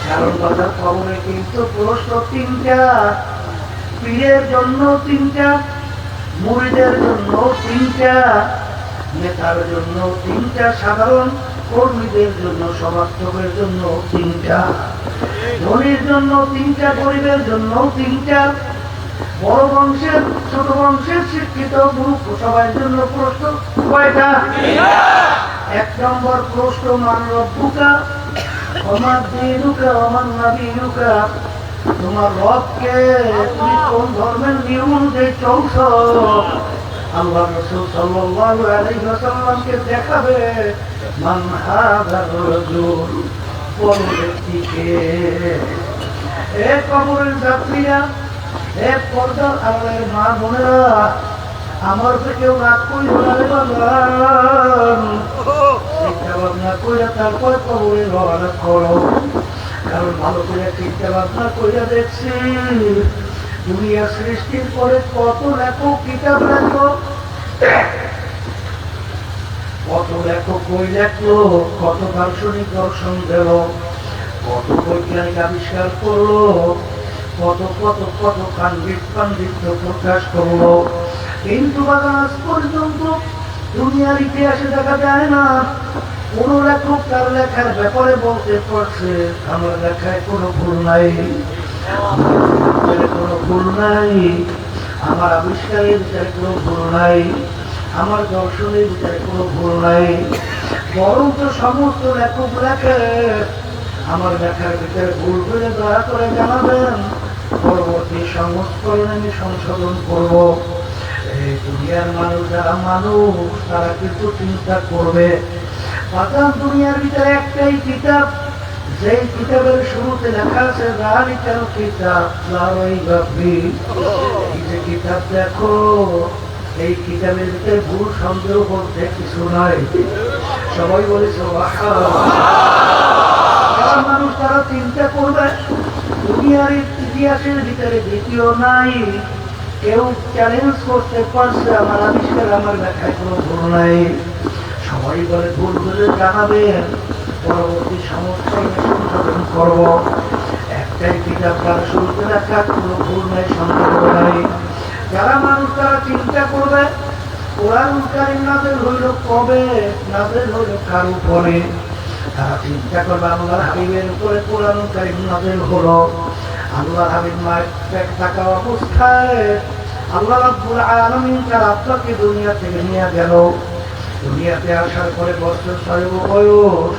কারণ কথা, কবরে কিন্তু প্রশ্ন তিনটা, পীরের জন্য তিনটা, মুরিদের জন্য তিনটা, নেতার জন্য তিনটা, সাধারণ কর্মীদের জন্য, সমর্থকের জন্য তিনটা, ধনীর জন্য তিনটা, গরিবের জন্য তিনটা, বড় বংশের ছোট বংশের শিক্ষিত গ্রুপ সবার জন্য প্রশ্ন কয়টা? এক নম্বর প্রশ্ন, মান রব্বুকা ওমা দীনুকা ওমা নবিয়ুকা, তোমার রবকে, তুমি কোন ধর্মের নিয়ম অনুযায়ী চলছো? আল্লাহ রাসূল সাল্লাল্লাহু আলাইহি ওয়াসাল্লামকে দেখাবে, মান হাযার রাজুল, কোন ব্যক্তিকে। এ কবরের যাত্রীরা, এ পর্দার আড়ালের মা বোনেরা, আমার তো কেউ রাগ করি হলে চিন্তা ভাবনা করে তারপর কবরে রওনা করো। কারণ ভালো করে চিন্তা ভাবনা করে দেখছি, দুনিয়া সৃষ্টির পরে কত লেখক কিতাব লেখো, কত লেখক বই লেখলো, কত দার্শনিক দর্শন দিল, কত বৈজ্ঞানিক আবিষ্কার করলো, কত কত কত পাণ্ডিত্য প্রকাশ করলো, কিন্তু আজ পর্যন্ত দুনিয়ার ইতিহাসে দেখা যায় না কোন লেখক তার লেখার ব্যাপারে বলতে পারছে আমার লেখায় কোনো ভুল নাই, কোনো ভুল নাই, আমার আবিষ্কারের ভিতরে কোনো ভুল নাই, আমার দর্শনের ভিতরে কোনো ভুল নাই। বরং তো সমস্ত লেখক লেখে আমার লেখার ভিতরে ভুল করে দয়া করে জানাবেন, পরবর্তী সংস্করণে আমি সংশোধন করব। এই দুনিয়ার মানুষ যারা মানুষ তারা কিন্তু চিন্তা করবে। বাজার দুনিয়ার ভিতরে একটাই কিতাব, যেই কিতাবের শুরুতে লেখা আছে যালিকাল কিতাব লা রাইবা ফীহি, এই যে কিতাব দেখো, এই কিতাবের ভিতরে ভুল সন্দেহ করতে কিছু নাই। সবাই বলে সুবহানাল্লাহ। যারা মানুষ তারা চিন্তা করবে, দুনিয়ার ইতিহাসের ভিতরে দ্বিতীয় নাই, কেউ চ্যালেঞ্জ করতে পারছে আমার আবিষ্কার, আমার লেখায় কোনো ভুল নাই। সবাই বলে ভুল বলে জানাবেন, পরবর্তী সংস্করণে সংশোধন করব। একটাই কিতাব, তার শুরুতে লেখা, কোনো ভুল নাই, সন্দেহ নাই। যারা মানুষ তারা চিন্তা করবে, কোরআনুল কারীম নাযিল হইল কবে, নাযিল হইল কার উপরে, তারা চিন্তা করবে আল্লাহর হাবিবের উপরে কোরআনুল কারীম নাযিল হলো। আল্লাহর হাবিব মায়ের থাকা অবস্থায় আল্লাহ রাব্বুল আলামিন তার আত্মাকে দুনিয়া থেকে নিয়ে গেল। দুনিয়াতে আসার পরে বছর 6 বয়স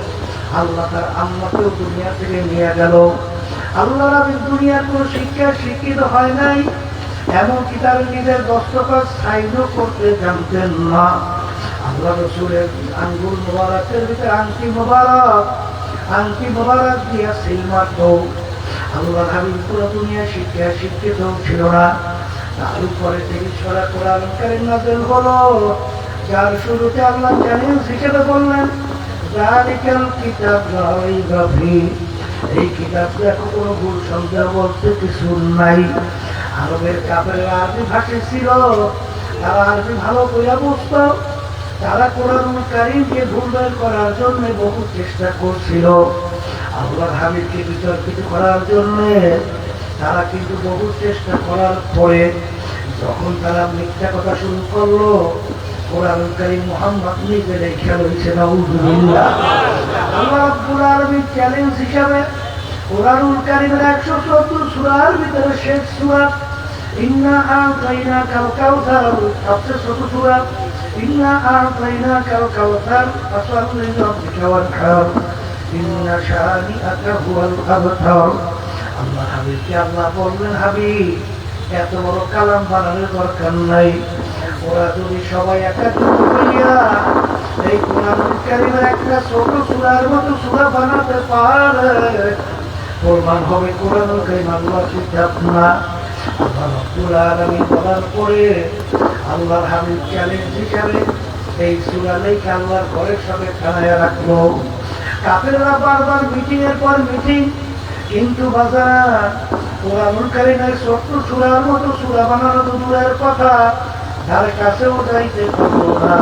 আল্লাহ তার আম্মাকেও দুনিয়া থেকে নিয়ে গেল। আল্লাহ হাবিব দুনিয়ার কোনো শিক্ষায় শিক্ষিত হয় নাই, এমনকি তার নিজের দস্তখত সাইনও করতে জানতেন না। আল্লাহ রসুলের আঙ্গুল মোবারকের ভিতরে আংটি মোবারক দিয়া সিল মারত। আল্লাহ হাবিব পুরো দুনিয়া শিক্ষিত ছিল না, তার উপরে 30 পারা কোরআন কারীম নাযিল হলো, যার শুরুতে আল্লাহ চ্যালেঞ্জ হিসেবে বললেন যালিকাল কিতাব লা রাইবা ফীহ, এই কিতাব দেখো কোনো ভুল সন্দেহ বলতে কিছু নাই। আরবের কাফেররা আরবি ভাষী ছিল, তারা আরবি ভালো করে বুঝত, তারা কোরআনুল কারীমকে ভুলভাল করার জন্য বহু চেষ্টা করছিল, আল্লাহর হাবিবকে বিতর্কিত করার জন্য। তারা কিন্তু বহু চেষ্টা করার পরে যখন তারা মিথ্যা কথা শুরু করলো, কোরআনুল কারীম মুহাম্মদ নিজে লেখা রয়েছে, নাউযুবিল্লাহ। আল্লাহ রাব্বুল আলামিন চ্যালেঞ্জ হিসাবে কোরআনুল কারীমের 114 সূরার ভিতরে শেষ সূরা ইন্না আ'তাইনাকাল কাউসার, সবচেয়ে ছোট সূরা ইন্না আ'তাইনাকাল কাউসার ফাসাল্লি লিরাব্বিকা ওয়ানহার ইন্না শানিআকা হুয়াল আবতার। আল্লাহ হাবিবকে আল্লাহ বললেন, হাবিব এত বড় কালাম বানানোর দরকার নাই, ওরা যদি সবাই একত্রিত হইয়া এই কোরআনুল কারীমের একটা ছোট সূরার মতো সূরা বানাতে পারে, প্রমাণ হবে কোরআনুল কারীম আল্লাহর কিতাব না। আল্লাহ রাব্বুল আলামিন বলার পরে আল্লাহর হাবিব চ্যালেঞ্জ হিসাবে এই সূরা লেখা আল্লাহর ঘরের সঙ্গে টানায়া রাখলো। কাফেররা বারবার মিটিং এর পর মিটিং, কিন্তু বাজার কোরআনুল কারীমের ছোট্ট সূরার মতো সূরা বানানো তো দূরের কথা, তার কাছেও যাইতে পারলো না।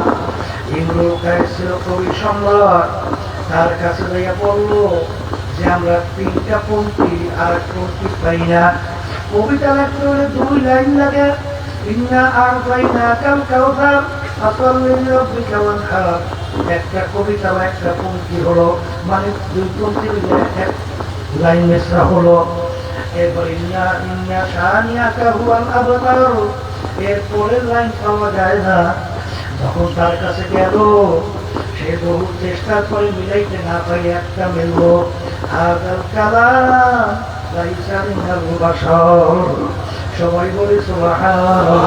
ইমরুল কায়েস ছিল কবি সম্রাট, তার কাছে যাইয়া বললো যে আমরা 3টা পংক্তি আর এক পংক্তি পাই না, কবিতা লিখতে হলে 2 লাইন লাগে, ইন্না আ'তাইনাকাল কাউসার ফাসাল্লি লিরাব্বিকা ওয়ানহার, একটা কবিতা বা একটা পংক্তি হলো, মানে 2 পংক্তি মিলে এক লাইন মেসরা হলো। এরপর ইন্না শানিআকা হুয়াল আবতার, এর পরের লাইন পাওয়া যায় না। যখন তার কাছে গেল, সে বহু চেষ্টা করে মিলাইতে না পারে একটা মিলল, হাযাল কালাম লাইসা মিনাল বাশার। সবাই বলে সুবহানাল্লাহ।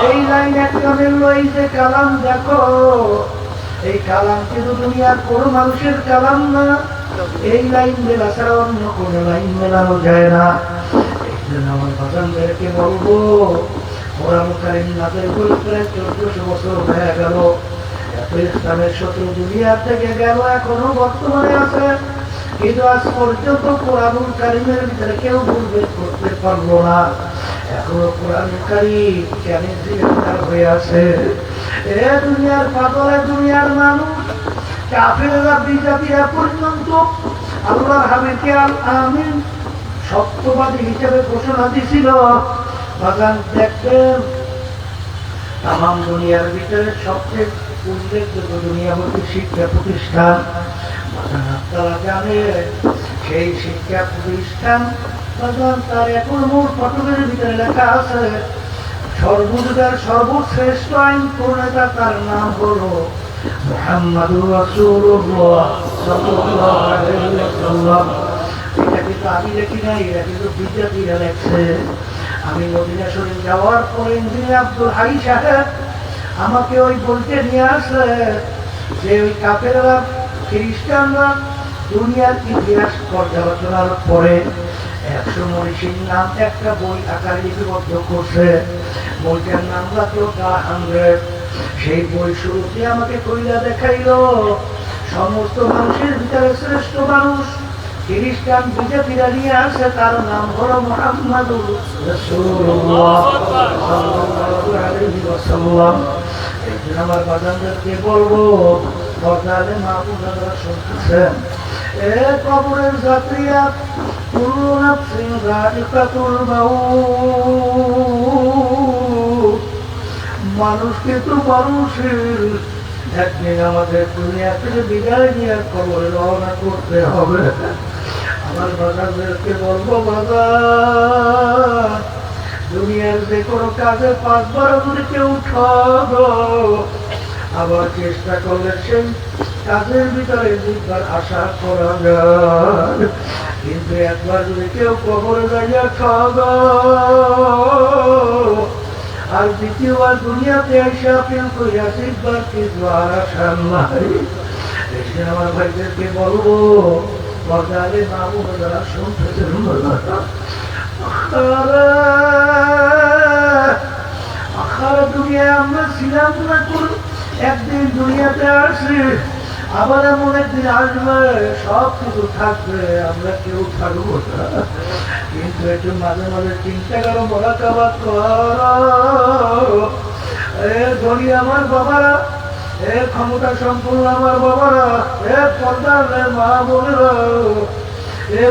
এই লাইন একটা মিলল, এই যে কালাম দেখো, এই কালাম কিন্তু দুনিয়ার কোনো মানুষের কালাম না, এই লাইন মেলা ছাড়া অন্য কোনো লাইন মেলানো যায় না। এই জন্য আমার বাজানদেরকে বলবো, কোরআনুল কারীম নাযিল হতে প্রায় 1400 বছর হয়ে গেল, এত ইসলামের শত্রু দুনিয়া থেকে গেল, এখনো বর্তমানে আছে, কিন্তু আজ পর্যন্ত কোরআনুল কারীমের ভিতরে কেউ ভুলভেদ করতে পারলো না। এখনো কোরআনুল কারীম চ্যালেঞ্জ হয়ে আছে। এ দুনিয়ার পাগলে দুনিয়ার মানুষ, কাফেররা বিজাতিরা পর্যন্ত আল্লাহর হাবিবকে আল আমিন সত্যবাদী হিসেবে ঘোষণা দিছিল। বাগান দেখবেন তামাম দুনিয়ার ভিতরে সবচেয়ে উল্লেখযোগ্য দুনিয়াবতী শিক্ষা প্রতিষ্ঠান, বাগান আপনারা জানেন সেই শিক্ষা প্রতিষ্ঠান বাগান তার এখন মূল ফটকের ভিতরে লেখা আছে সর্বযুগের সর্বশ্রেষ্ঠ আইন প্রণেতা, তার নাম হলো মুহাম্মাদুর রাসূলুল্লাহ সাল্লাল্লাহু আলাইহি ওয়াসাল্লাম। এটা কিন্তু আমি লিখি নাই, এটা কিন্তু বিদ্যার্থীরা লেখছে। আমি মদিনা শরীফ যাওয়ার পরে ইঞ্জিনিয়ার আব্দুল হাই সাহেব আমাকে ওই বইতে নিয়ে আসলে যে ওই কাফেররা খ্রিস্টানরা দুনিয়ার ইতিহাস পর্যালোচনার পরে 100 মনীষীর নাম একটা বই আকারে লিপিবদ্ধ করছে, বইটার নাম রাখলো দা 100। সেই বই শুরুতে আমাকে কইলা দেখাইলো সমস্ত মানুষের ভিতরে শ্রেষ্ঠ মানুষ খ্রিস্টান বিজেপিরা নিয়ে আসে, তার নাম হলো মুহাম্মাদুর রাসূলুল্লাহ সাল্লাল্লাহু আলাইহি ওয়াসাল্লাম। এই জন্য আমার বাজানদেরকে বলবো, পর্দারে মা বোনেরা শুনতেছেন, এ কবরের যাত্রীরা, কুল্লু নাফসিন যায়িকাতুল মাউত, মানুষ কিন্তু মানুষের একদিন আমাদের দুনিয়া থেকে বিদায় নিয়ে কবরে রওনা করতে হবে। আমার বাজারদেরকে বলবো, বাজার দুনিয়ার যে কোনো কাজে 5 বার যদি কেউ ঠগো, আবার চেষ্টা করলে সেই কাজের ভিতরে 2 বার আশা করা যায়, কিন্তু একবার যদি কেউ কবরে যাইয়া ঠগো, আর দ্বিতীয়বার দুনিয়াতে এসে আপিল করিয়া একবার কিছু আর আসার নাই। এসে আমার ভাইদেরকে বলবো বর্দারে বাবু যারা শুনতেছেন দুনিয়ায় আমরা ছিলাম না, একদিন দুনিয়াতে আসি, আবার এমন একদিন আসবে সব কিছু থাকবে, আমরা কেউ থাকবো না। কিন্তু একটু মাঝে মাঝে চিন্তা করো, মোরাকাবা করো। ধনী আমার বাবারা, ক্ষমতা সম্পূর্ণ আমার বাবারা, পর্দার মা বোনেরা,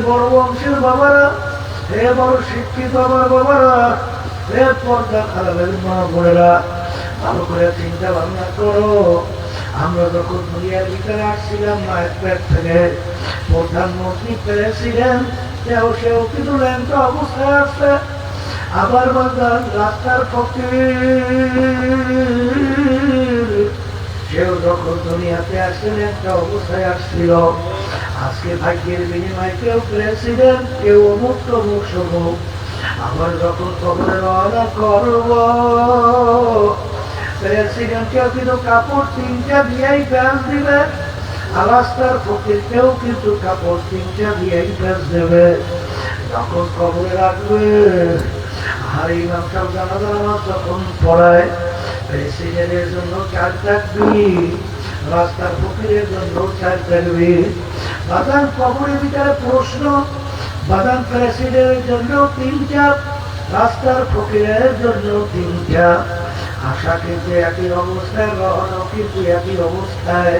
বড় বংশের বাবারা, বড় শিক্ষিত আমার বাবারা, পর্দা খারাপের মা বোনেরা, ভালো করে চিন্তা ভাবনা করো। আমরা যখন দুনিয়ার ভিতরে আসছিলাম মায়ের পেট থেকে, প্রধানমন্ত্রী প্রেসিডেন্ট সেও কিন্তু ল্যাংটা অবস্থায় আসছে। আবার বাজার রাস্তার ফকির সেও যখন দুনিয়াতে আসছেন একটা অবস্থায় আসছিল। আজকে ভাগ্যের বিনিময়ে কেউ প্রেসিডেন্ট, কেউ অমুক তমুক সমুক। আবার যখন কবরে রওনা করব, প্রেসিডেন্টকেও কিন্তু কাপড় তিনটা দিয়েই ব্যাস দিবে, আর রাস্তার ফকিরকেও কিন্তু কাপড় তিনটা দিয়েই ব্যাস দেবে। যখন কবরে রাখবে, আর ইমাম সাহেব জানাজা নামাজ যখন পড়ায়, প্রেসিডেন্টের জন্য 4 তাকবীর, রাস্তার ফকিরের জন্য 4 তাকবীর। বাদান কবরের ভিতরে প্রশ্ন, বাদান প্রেসিডেন্টের জন্য 3টা, রাস্তার ফকিরের জন্য 3টা। আশা কিন্তু একই অবস্থায়, গ্রহণও কিন্তু একই অবস্থায়।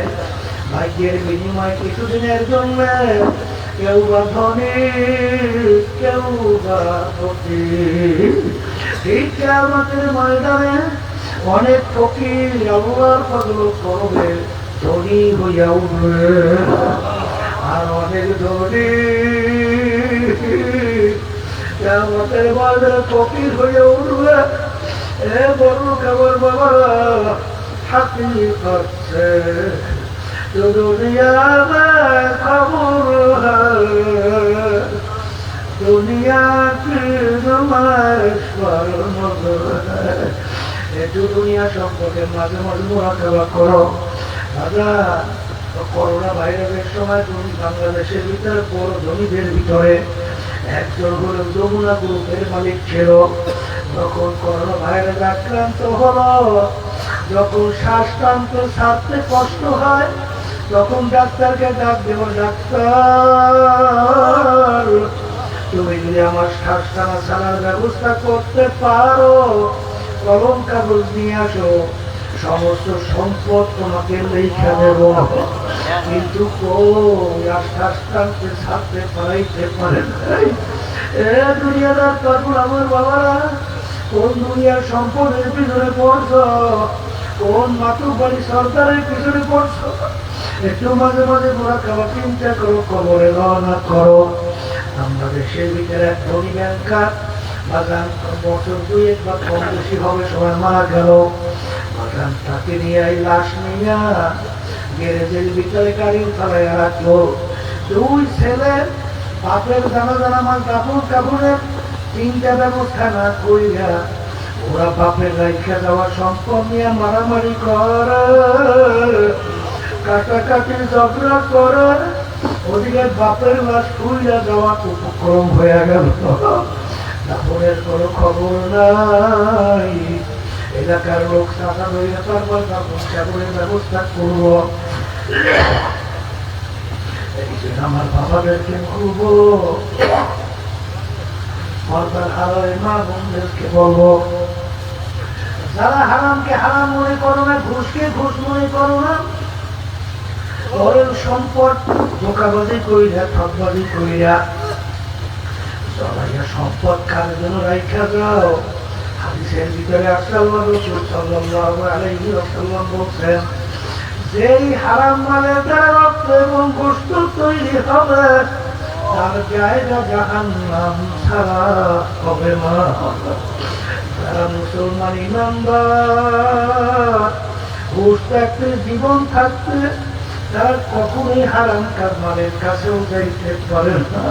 ভাগ্যের বিনিময় কিছুদিনের জন্য কেউ বা ধনী, কেউ বা ফকির। এই কিয়ামতের ময়দানে অনেক ফকির আল্লাহর ফজল করবে, ধনী হইয়া উঠবে, আর অনেক ধনী কিয়ামতের ময়দানে ফকির হইয়া উঠবে। বড় খবর বাবারা, হাকিকত সে দুনিয়া में खबर है, दुनिया की नुमाइश पर नजर है। একটু দুনিয়া সম্পর্কে মাঝে মাঝে মোরাকাবা করো। দাদা, করোনা ভাইরাসের সময় তুমি বাংলাদেশের ভিতরে বড় ধনীদের ভিতরে একজন হলো যমুনা গ্রুপের মালিক ছিল। যখন করোনা ভাইরাস আক্রান্ত হলো, যখন শ্বাস টানতে ছাড়তে কষ্ট হয়, তখন ডাক্তারকে ডাক দেব, ডাক্তার তুমি যদি আমার শ্বাস টানা ছাড়ার ব্যবস্থা করতে পারো, কলম কাগজ নিয়ে আসো, সমস্ত সম্পদ তোমাকে লেখা দেব। কিন্তু শ্বাস টানতে ছাড়তে পারাইতে পারে না। দুনিয়াদার তখন আমার বাবারা, কোন দুনিয়ার সম্পদের পিছনে পড়ছ, কোন মাতুর বাড়ি সরকারের পিছনে পড়ছ? একটু মাঝে মাঝে মোরাকাবা চিন্তা করো, কবরে রওনা করো। আমরা দেশের ভিতরে এক ধনী ব্যাংকার, বাগান বছর 2 বা কম বেশি হবে, সবাই মারা গেল। বাগান তাকে নিয়ে এই লাশ নিয়ে গ্যারেজের ভিতরে গাড়ি চালায় রাখলো। 2 ছেলে বাপের জানাজা নামাজ কাপড়ের 3টা ব্যবস্থা না করিয়া ওরা বাপের রাইখা যাওয়া সম্পদ নিয়ে মারামারি করে, কাটাকাটি ঝগড়া করে। ওদিকে বাপের লাশ খুইয়া যাওয়া উপক্রম হয়ে গেল, কাপড়ের কোনো খবর নাই। এলাকার লোক টাকা লইয়া তারপর কাপড়ের ব্যবস্থা করব। আমার বাবাদেরকে বলবো, মা বোনদেরকে বলবো, যারা হারামকে হারাম মনে করো না, ঘুষকে ঘুষ মনে করো না, ঘরের সম্পদ ধোকাবাজি কইরা, ঠকবাজি কইরা চলাইয়া সম্পদ কার জন্য রাইখা যাও। হাদিসের ভিতরে আল্লাহ রাসূল সাল্লাল্লাহু আলাইহি ওয়াসাল্লাম বলেন, যেই হারাম মালের দ্বারা রক্ত এবং গোশত তৈরি হবে, তার জায়গা জাহান্নাম ছাড়া হবে না। যারা মুসলমান ইমানদার, ঘুষ থাকতে জীবন থাকতে তার কখনোই হারাম কাজ মালের কাছেও যাইতে পারে না।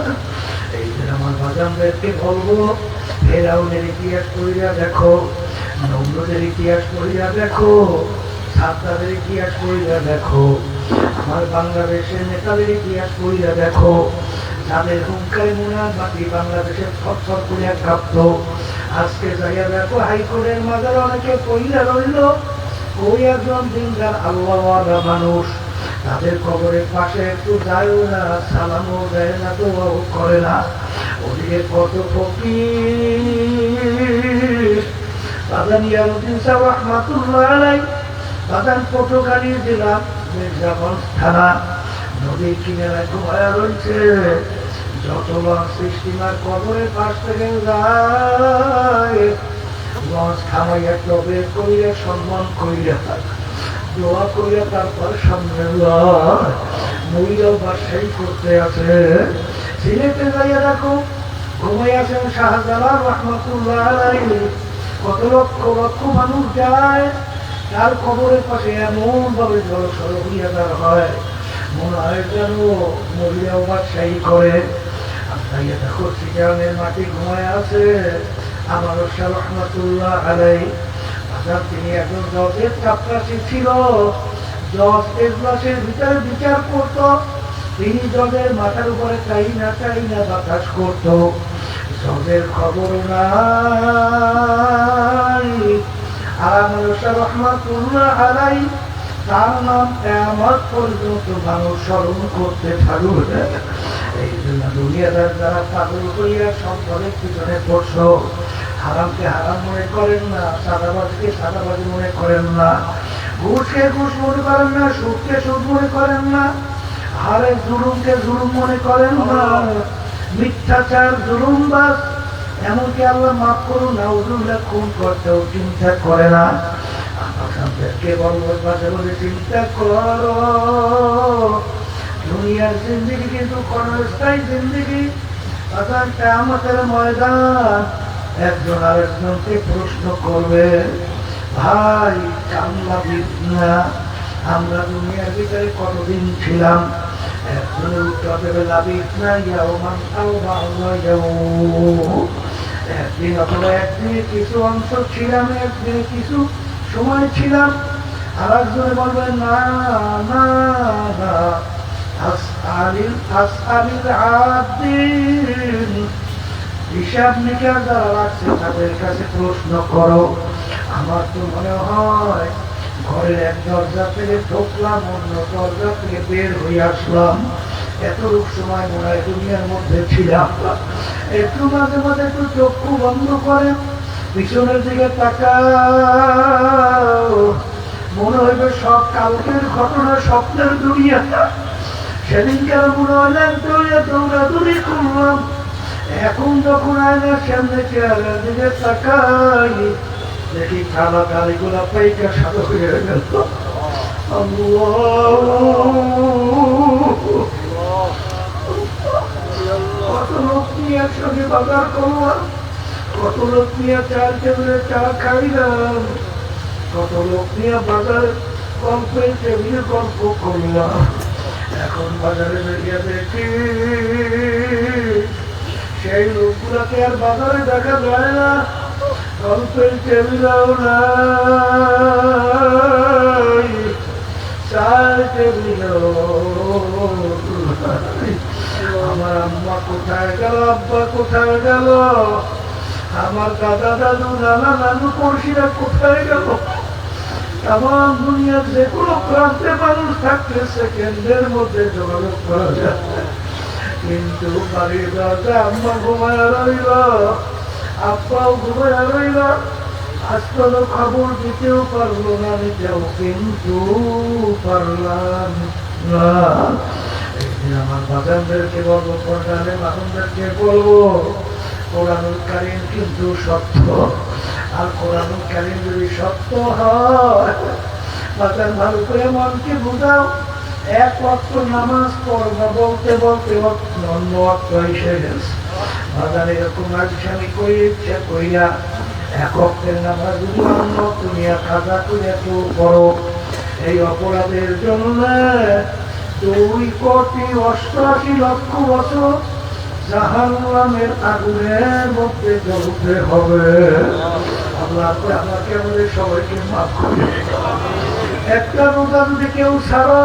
এই যে আমার বাজানদেরকে বলবো, ফেরাউনের ইতিহাস কইরা দেখো, নৌরদের ইতিহাস পড়িয়া দেখো, সাদ্দামের ইতিহাস পড়িয়া দেখো, আমার বাংলাদেশের নেতাদের ইতিহাস পড়িয়া দেখো, যাদের হুঙ্কারে মুনার বাকি বাংলাদেশের থরথর করিয়া কাঁপত। আজকে যাইয়া দেখো হাইকোর্টের মাঝে অনেকে পইলা রইল, ওই একজন দিনদার আল্লাহওয়ালা মানুষ, তাদের কবরের পাশে একটু যায়ও না, সালামও দেয় না, দোয়াও করে না। ওদিকে কত ফকির বাদান ইয়ারুদ্দিন সাহেব রহমাতুল্লাহ আলাইহি, বাদান পটুয়াখালী জেলা মির্জাগঞ্জ থানা, নদীর কিনারায় ঘুমায়া রয়েছে। যত লঞ্চ স্টিমার কবরের পাশ থেকে যায়, লঞ্চ থামাইয়া তবে করিয়া সম্মান করিয়া দোয়া করিয়া তারপর সামনে মহিলাও বাসাই করতে আছে। সিলেটে যাইয়া দেখো ঘুমাই আছেন শাহজালাল রহমতুল্লাহ আলাইহি, কত লক্ষ লক্ষ মানুষ যায় তার কবরের পাশে, এমন ভাবে জলসর হইয়া তার হয় মনে হয় যেন মহিলাও বাসাই করে। আপনাকে দেখো সিজানের মাটি ঘুমায় আছে আমার শাহ রহমতুল্লাহ আলাইহি, তিনি একজন জজের চাপরাশি ছিল, জজ এজলাসের ভিতরে বিচার করত, তিনি জজের মাথার উপরে চাই না বাতাস করত, জজের খবর নাই। আর আমার শাহ রহমতুল্লাহ আলাইহি তার নাম কিয়ামত পর্যন্ত মানুষ স্মরণ করতে থাকবে। এই জন্য দুনিয়াদার যারা পাগল করিয়া সম্পদের পিছনে পড়ছ, হারামকে হারাম মনে করেন না, সাদাবাজকে সাদাবাজি মনে করেন না, ঘুষকে ঘুষ মনে করেন না, সুদকে সুদ মনে করেন না, হারে জুলুমকে জুলুম মনে করেন না, মিথ্যাচার জুলুমবাজ এমনকি আল্লাহ মাফ করুন নাউজুবিল্লাহ খুন করতেও চিন্তা করে না। আমাদেরকে বলবো মাঝে মাঝে চিন্তা করো, দুনিয়ার জিন্দিগি কিন্তু ক্ষণস্থায়ী জিন্দিগি। কিয়ামতের ময়দান একজন আরেকজনকে প্রশ্ন করবে, ভাই কামলাবিদ না, আমরা দুনিয়ার ভিতরে কতদিন ছিলাম? একজনের উত্তর দেবে লাবিদ না ইয়াওমান আও বা'দা ইয়াওম, একদিন অথবা একদিনে কিছু অংশ ছিলাম, একদিনে কিছু সময় ছিলাম। আর একজনে বলবে না না না, হিসাব নিকাশ যারা রাখছে তাদের কাছে প্রশ্ন করো। আমার তো মনে হয় ঘরের এক দরজা থেকে ঢুকলাম, অন্য দরজা থেকে বের হয়ে আসলাম, এতটুক সময় মনে হয় দুনিয়ার মধ্যে ছিলাম। একটু মাঝে মাঝে একটু চক্ষু বন্ধ করে পিছনের দিকে তাকাও, মনে হইবে সব কালকের ঘটনা স্বপ্নের দুনিয়া। সেদিনকার মনে হলেন দৌড়াদৌড়ি করলাম, এখন যখন আয়নার সামনে চেয়ারের দিকে তাকাই দেখি খালা গাড়িগুলা পাইকা সাদা হয়ে গেল। কত লোক নিয়ে একসঙ্গে বাজার করলাম, কত লোক নিয়ে চার টেবিলে চা খাইলাম, কত লোক নিয়ে বাজারে গল্পের টেবিলে গল্প করলাম। এখন বাজারে বেরিয়ে দেখি সেই লোকগুলাকে আর বাজারে দেখা যায় না, গল্পের টেবিলেও নাই, চার টেবিলেও। আমার আম্মা কোথায় গেল, আব্বা কোথায় গেল, আমার দাদা দাদু নানা নানু পড়শিরা কোথায় গেল? আমার দুনিয়ার যে কোনো প্রান্তে মানুষ থাকতে সেকেন্ডের মধ্যে যোগাযোগ করা যায়, কিন্তু বাড়ির দরজা আম্মা ঘুমায় রইল, আব্বাও ঘুমায় রইল, আজ কোনো খবর দিতেও পারলো না, নিতেও কিন্তু পারলাম না। আমার বাজানদেরকে বলবো, পর্দারে মানুষদেরকে বলবো, কোরআনুল কারীম কিন্তু সত্য, আর কোরআনুল কারীম যদি সত্য হয় বাজান ভালো করে মনকে বুঝাও। এক ওয়াক্ত নামাজ পড়বা বলতে বলতে অন্য ওয়াক্ত এসে গেছে। বাজান এরকম আমি করি ইচ্ছা করিয়া এক ওয়াক্তের নামাজ যদি অন্য তুমি খাজা করিয়া কেউ পড়ো, এই অপরাধের জন্য 2,88,00,000 বছর জাহান্নামের আগুনের মধ্যে জ্বলতে হবে। আল্লাহ আমাকে আমাদের সবাইকে মাফ করে। একটা রোজা যদি কেউ ছাড়ো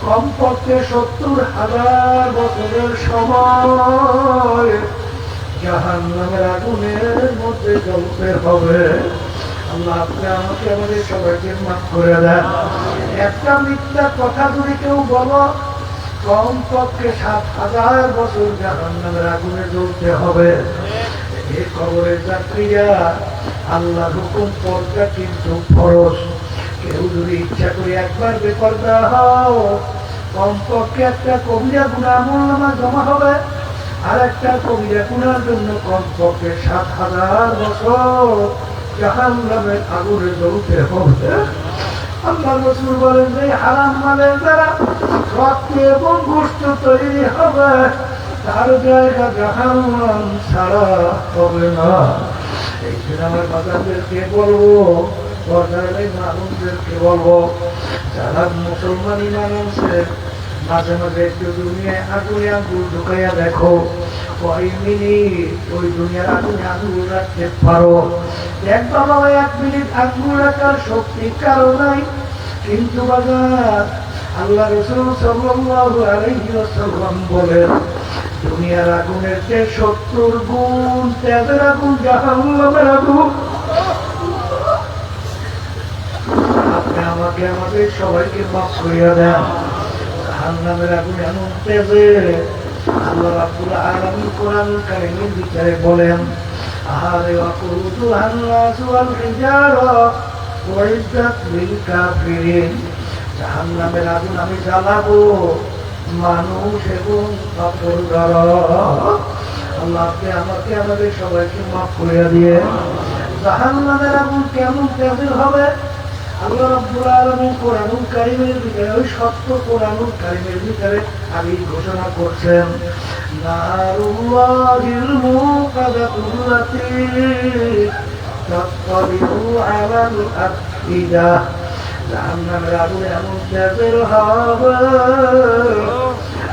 কমপক্ষে 70,000 বছরের সময় জাহান্নামের আগুনের মধ্যে জ্বলতে হবে। আল্লাহ আপনি আমাকে আমাদের সবাইকে মাফ করে দেন। একটা মিথ্যা কথা যদি কেউ বলো কমপক্ষে 7,000 বছর জাহান্নামের আগুনে জ্বলতে হবে। এই কবরের যাত্রীরা আল্লাহর হুকুম পর্দা কিন্তু ফরজ। কেউ যদি ইচ্ছা করে একবার বেপরদা হও কমপক্ষে একটা কবিরা গুনাহ আমলনামা জমা হবে, আর একটা কবিরা গুনার জন্য কমপক্ষে 7,000 বছর জাহান্নামের আগুনে জ্বলতে হবে। আল্লাহ রাসূল বলেন যে হারাম মালের দ্বারা রক্ত এবং গোশত তৈরি হবে তার জায়গা জাহান্নাম ছাড়া হবে না। এই জন্য আমার বাচ্চাদেরকে বলবো, মানুষদেরকে বলবো, যারা মুসলমান ইমান আনছে মাঝে মাঝে একটু দুনিয়ায় আগুনে আগুন ঢুকাইয়া দেখো, কয় মিনিট ওই দুনিয়ার আগুনে আগুন রাখতে পারো। দেখ বাবা 1 মিনিট আগুন রাখার শক্তি কারো নাই, কিন্তু বাজার আল্লাহ রাসূল সাল্লাল্লাহু আলাইহি ওয়াসাল্লাম বলেন দুনিয়ার আগুনের চেয়ে 70 গুণ তেজের আগুন জাহান্নামের আগুন। আপনি আমাকে আমাদের সবাইকে মাফ করিয়া দেন। জাহান্নামের আগুন এমন তেজে আল্লাহ রাব্বুল আলামিন কোরআন কারীমের ভিতরে বলেন আহারে ওয়াকুদুহান নাস ওয়াল হিজারা ওয়াইদাত লিল কাফিরিন। জাহান্নামের আগুন আমি জ্বালাবো মানুষ এবং কাপড় দ্বারা। আল্লাহ আপনি আমাকে আমাদের সবাইকে মাফ করিয়া দিয়ে। জাহান্নামের আগুন কেমন তেজের হবে আল্লাহ রাব্বুল আলামিন কোরআনুল কারীমের ভিতরে, ওই সত্য কোরআনুল কারীমের ভিতরে আগেই ঘোষণা করছেন নারুল্লাহিল মুকাদাতুল্লাতী তাত্তালিউ আলাল আফইদা। জাহান্নামের আগুন এমন তেজের হবে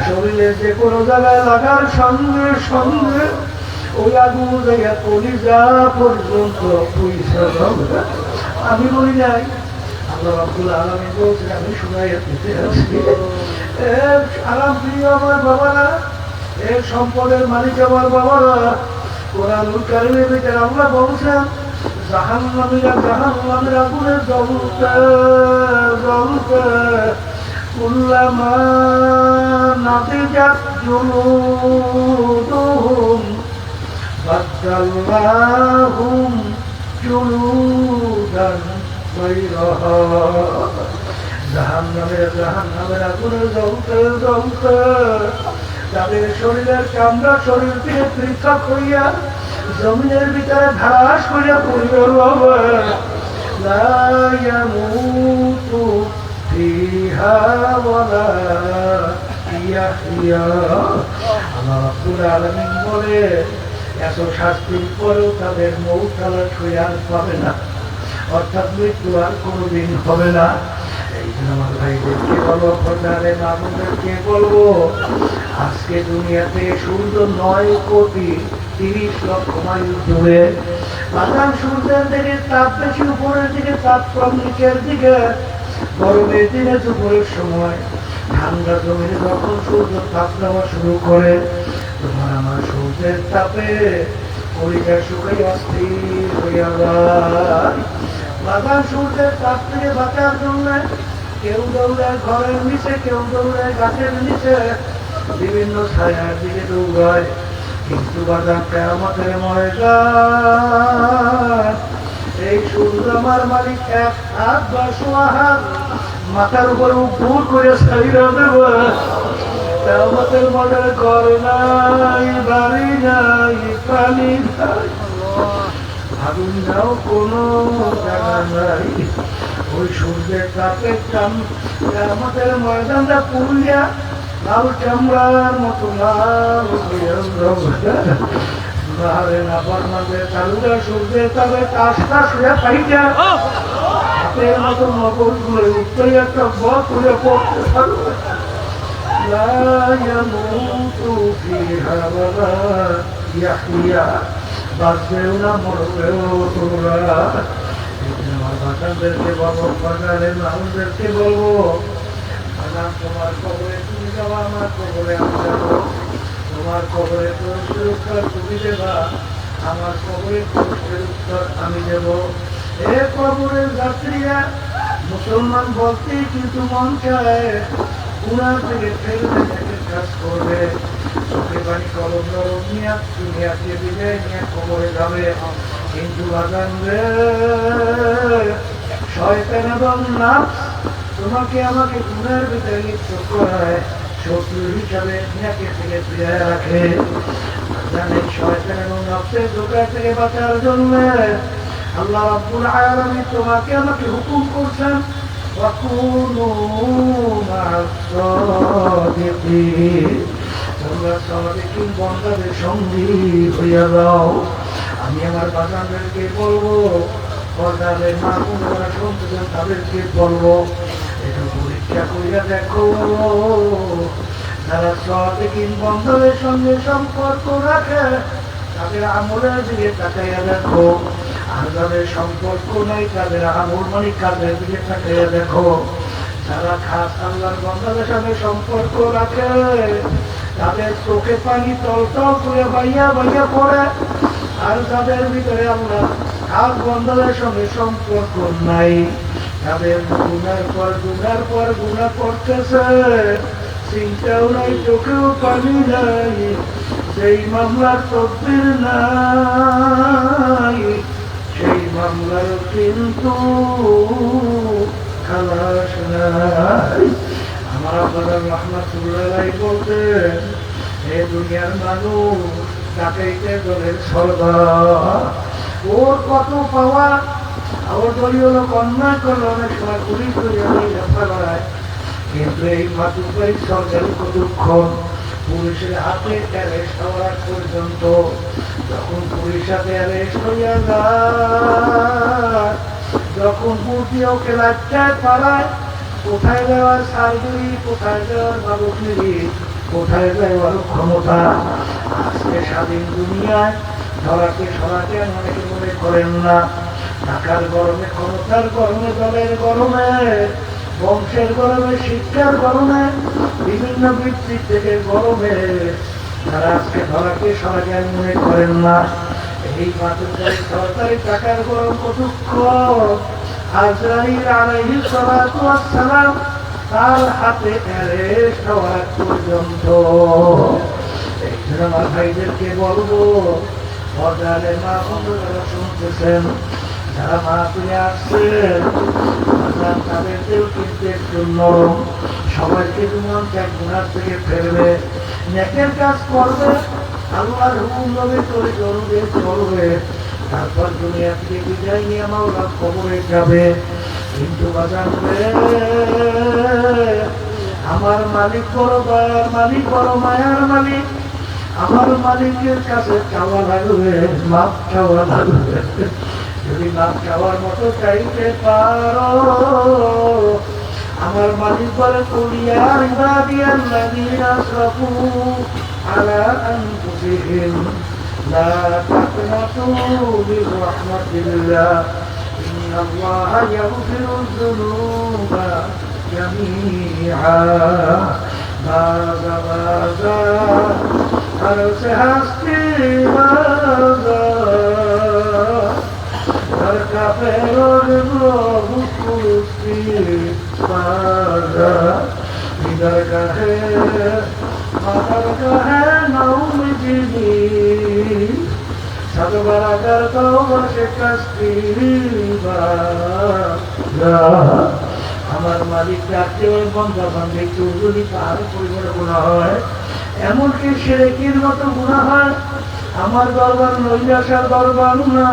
শরীরে যে কোনো জায়গায় লাগার সঙ্গে সঙ্গে ওই আগুন জায়গা কলিজা পর্যন্ত পয়সা হবে। আমি বলি নাই, আল্লাহ রাব্বুল আলামিন বলছেন, আমি শুনাইয়া দিতে আছি। আরাম প্রিয় আমার বাবারা, এর সম্পদের মালিক আমার বাবারা, কোরআনুল কারীমের ভিতরে আল্লাহ বলছেন জাহান্নামীরা জাহান্নামের আগুনে জ্বলতে জ্বলতে কুল্লামা নাদিজাত জুলুদুহুম বাদদালনাহুম জুলুদান গায়রাহা। জাহান্নামের আগুনে জ্বলতে জ্বলতে তাদের শরীরের চামড়া শরীর থেকে পৃথক হইয়া জমিনের ভিতরে ধাস করিয়া পড়িবে। লা ইয়ামুতু ফিহা ওয়ালা ইয়াহইয়া। আল্লাহ রাব্বুল আলামিন বলে এত শাস্তির পরেও তাদের মৌত তারা ছুঁয়ে আর পাবে না, অর্থাৎ মৃত্যু আর কোনোদিন হবে না। এই জন্য আমার ভাইদেরকে বলবো, প্রচারে মানুষদেরকে বলবো, আজকে দুনিয়াতে সূর্য 9,30,00,000 মাইল দূরে। বাদাম সূর্যের দিকে তাপ বেশি উপরের দিকে, তাপ কম নিচের দিকে। গরমের দিনে দুপুরের সময় ঠান্ডা জমিনে যখন সূর্য তাপ দেওয়া শুরু করে, তোমার আমার সূর্যের তাপে কলিজা শুকাই অস্থির হইয়া যায়। বাদাম সূর্যের তাপ থেকে বাঁচার জন্য কেউ দৌড়ায় ঘরের নিচে, কেউ দৌড়ায় গাছের নিচে, বিভিন্ন ছায়ার দিকে দৌড়ায়। কিন্তু বাদাম কিয়ামতের ময়দান এই সূর্য আমার মালিক 1 হাত বা 1.5 হাত মাথার উপরে উপর করে ছাইরা দেবে। কিয়ামতের ময়দানে ঘর নাই, বাড়ি নাই, পানি নাই, আগুন যাও কোনো জায়গা নাই। ওই সূর্যের তাপের কিয়ামতের ময়দানটা পুড়িয়া লাল চামড়ার মতো লাল সূর্যের তাপে কাজটা শুয়ে পাইটা হাতের মতো নগর গুলো উত্তরে একটা বধ করে পড়তে পারবে। لا يموت فيها ولا يحيا বাঁচবেও না মরবেও তোমরা। আমার বাচ্চাদেরকে বলবো, বাজারের মানুষদেরকে বলবো, তোমার কবরে তুমি যাওয়া, আমার কবরে আমি যাবো। তোমার কবরে প্রশ্নের উত্তর তুমি দেবা, আমার কবরে প্রশ্নের উত্তর আমি দেব। এ কবরের যাত্রীরা, মুসলমান বলতে কিন্তু মন চায় গুনাহ থেকে ফেলবে, থেকে কাজ করবে, চোখে পানি কলম নরম নিয়ে দুনিয়াকে বিদায় নিয়ে কবরে যাবে। কিন্তু বাজান রে, শয়তান এবং নাফস তোমাকে আমাকে গুনাহের ভিতরে লিপ্ত করায়, শত্রু হিসাবে দুনিয়াকে থেকে ফিরে রাখে। জানে শয়তান এবং নাফসের ধোঁকা থেকে বাঁচার জন্য আল্লাহ রাব্বুল আলামিন তোমাকে আমাকে হুকুম করছেন, ওয়াকুনু মা'আস সাদিকিন, তোমরা সাদিকিন বান্দাদের সঙ্গী হইয়া যাও। আমি আমার বান্দাদেরকে বলবো, বান্দাদের মা বোনেরা শুনতেছেন তাদেরকে বলবো, একটু পরীক্ষা করিয়া দেখো, যারা সাদিকিন বান্দাদের সঙ্গে সম্পর্ক রাখে তাদের আমলের দিকে তাকাইয়া দেখো, আর যাদের সম্পর্ক নাই তাদের আমল মানে কাজের দিকে তাকাইয়া দেখো। যারা খাস আল্লাহর বান্দাদের সাথে সম্পর্ক রাখে তাদের চোখে পানি টলটল করে বাইয়া বাইয়া পড়ে, আর যাদের ভিতরে আল্লাহ খাস বান্দাদের সঙ্গে সম্পর্ক নাই তাদের গুনার পর গুনার পর গুনাহ করতেছে, চিন্তাও নাই, চোখেও পানি নাই, সেই মামলার তদবির নাই, সেই মামলার কিন্তু খালাস নাই। আমার আপনার রহমাতুল্লাহ বলতেন, এ দুনিয়ার মানুষ ডাকাইতে দলের সর্দার, ওর কত পাওয়া, ওর দলীয় লোক অন্যায় করলে অনেক সময় পুলিশ ফেলায়, কিন্তু এই মাতুবাড়ি সরকার কতক্ষণ পুলিশের হাতে অ্যারেস্ট হওয়ার পর্যন্ত, যখন পুলিশ হাতে অ্যারেস্ট হইয়া যায়, যখন পুলিশ ওকে লাচ্চায় পালায়, কোথায় যাওয়ার সার্জারি, কোথায় যাওয়ার বালকগিরি, কোথায় যাওয়ার ক্ষমতা। আজকে স্বাধীন দুনিয়ায় ধরাকে সরাকে অনেকে মনে করেন না, টাকার গরমে, ক্ষমতার গরমে, দলের গরমে, বংশের গরমে, শিক্ষার গরমে, বিভিন্ন বৃত্তির থেকে গরমে তারা আজকে ধরাকে সরাকে মনে করেন না। এই মাতুবাড়ি সরকারি টাকার গরম কতক্ষণ, আজরাইল আলাইহিস সালাতু ওয়াস সালাম তার হাতে অ্যারেস্ট হওয়ার পর্যন্ত। এই জন্য আমার ভাইদেরকে বলবো, পর্দারের মা বন্ধুরা শুনতেছেন, যারা মা তুলে আসছেন তাদেরকেও কিন্তু একটু নরম, সবাইকে তোমার গুনার থেকে ফেলবে, নেকের কাজ করবে, আল্লাহর হুকুম নবী করে চলবে চলবে, তারপর দুনিয়া থেকে বিদায় নিয়ে মাওলার কবরে যাবে। কিন্তু বাজান রে, আমার মালিক বড় দয়ার মালিক, বড় মায়ার মালিক, আমার মালিকের কাছে চাওয়া লাগবে, মাপ চাওয়া লাগবে। যদি মাপ চাওয়ার মতো চাইতে পারো, আমার মালিক বলে, কুলিয়া ইবাদিয়াল্লাযীনা আসরাফু আলা আনফুসিহিম লা তাকনাতু মির রাহমাতিল্লাহ ইন্নাল্লাহা ইয়াগফিরুয যুনুবা জামিআ। বাজা আর সে হাসতে বাজা আর কাফেরোর মুকুতি বাজা ইদার কাহে মাতার কাহে নাউম জিবি সদবরাগার কওশে কাস্তি বাজা। আমার মালিক ডাকতে ওই বন্ধা বান্ধে কেউ যদি তার পরিবারে গুণা হয়, এমনকি শিরকির মতো গুণা হয়, আমার দরবার নৈরাশার দরবার না,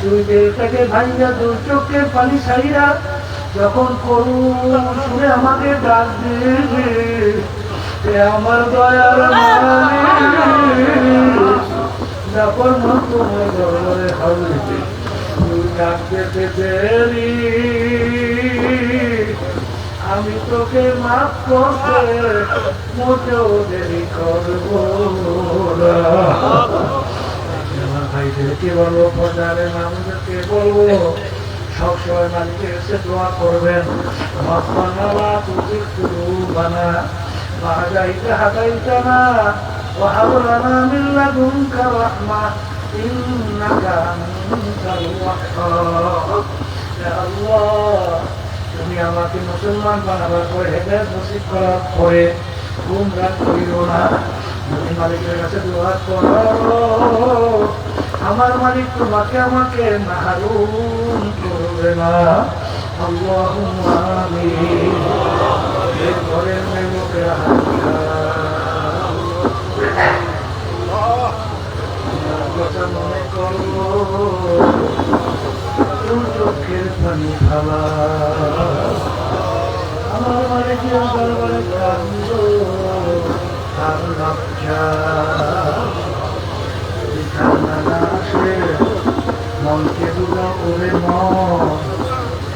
তুই দেহটাকে ভাইয়া দুই চোখের পানি ছাইরা যখন করুণ শুনে আমাকে ডাক দিবি, আমার দয়ার মালিক যখন তোমার দরবারে হবে, তুই ডাকতে দেরি আমি তোকে মাফ করতে মোটেও দেরি করবো না। আমার ভাইদেরকে বলবো, পর্দারের মানুষদেরকে বলবো, সবসময় মালিকের কাছে দোয়া করবেন। রব্বানা তুজিগ কুলুবানা বা'দা ইয হাদাইতানা ওয়া হাব লানা মিন লাদুনকা রাহমা ইন্নাকা আনতাল ওয়াহ্হাব। ইয়া আল্লাহ, তুমি আমাকে মুসলমান বানাবার পরে, হেদায়েত নসিব করার পরে গুমরাহ করিও না। তুমি মালিকের কাছে দোয়া করো, আমার মালিক তোমাকে আমাকে মাহরুম করবে না। আল্লাহুম্মা আমিন। এই ঘরের মেয়েরা কথা মনে করো, চোখের পানি খালা আমার মালিকের দরবারে কান্দো আর লজ্জা আসে মনকে দুটো ওরে মন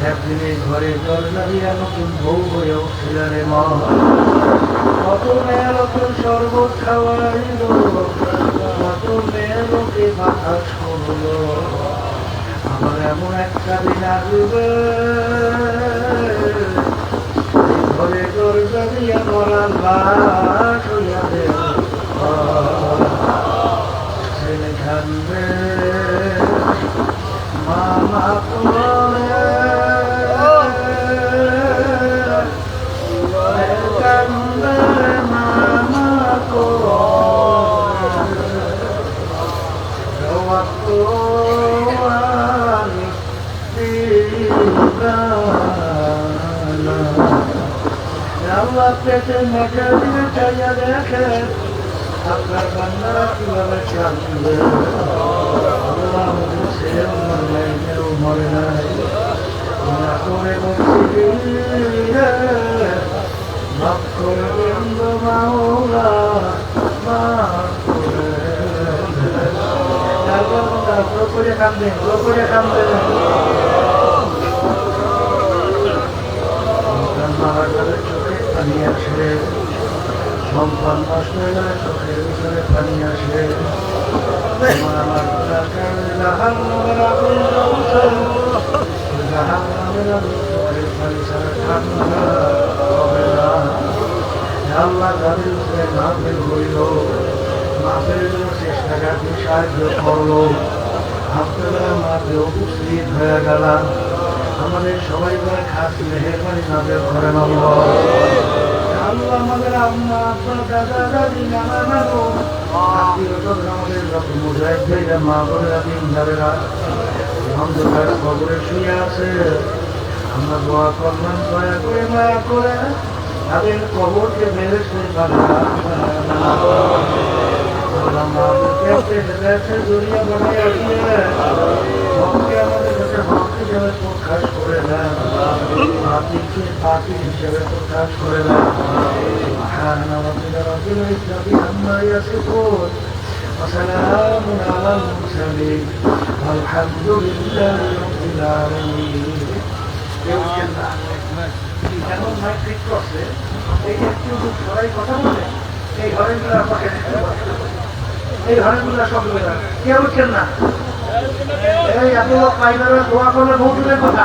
একদিনে ঘরে দরজা দিয়া নতুন বউ হয়ে উঠছিল রে মন। কত মেয়ে লোকের শরবত খাওয়াইল, কত মেয়ে লোকে বাতাস করলো, আমার এমন একটা দিন আসবে ঘরে দরজা দিয়া মরার লাশ হইয়া ছেলে কান্দে মামা করে কান্দে মামা আল্লাহ পেটে মজা দিয়ে চাইয়া দেখে আপনার বান্দারা কিভাবে কাঁদবে। আল্লাহ বলছে কেউ মরে নাই, না করে বলছি মাফ করে দেন গো মাওলা, মাফ করে কান্দে, করে কান্দে মারা গেলে চোখে পানি আসে, সম্পদ নষ্ট হয়ে গেলে চোখের ভিতরে পানি আসে। আমার চোখের পানি ছাড়া ঠান্ডা হবে না। আল্লাহ তাদের উপরে মাফের হইল, মাফের জন্য চেষ্টা কাটি সাহায্য করলো, আপনারা মাফে উপস্থিত হয়ে গেলাম। আমাদের সবাই করে খাস মেহেরবানি নাদের ঘরে নামল। আল্লাহ আমাদের আম্মা আপনার দাদা দাদি নানা নানু আমাদের যত মুজাহিদ ভাইরা মা বোনেরা দিনদারেরা অন্ধকার কবরে শুয়ে আছে, আমরা দোয়া করলাম দয়া করে মায়া করে তাদের কবরকে বেহেশতে জড়িয়ে বানাইয়া দিয়ে হককে আমাদের কাছে হক হিসেবে প্রকাশ করে দেন, বাতিলকে বাতিল হিসেবে প্রকাশ করে দেন। وسلام على المرسلين والحمد لله رب العالمين। যেমন মাইক ঠিক করছে এই একটু সবাই কথা বলে এই ঘরেগুলো আমাকে এই ঘরেগুলো সব কেউ উঠছেন না। এই এত লোক পাইবারে দোয়া করলে বহু দূরের কথা,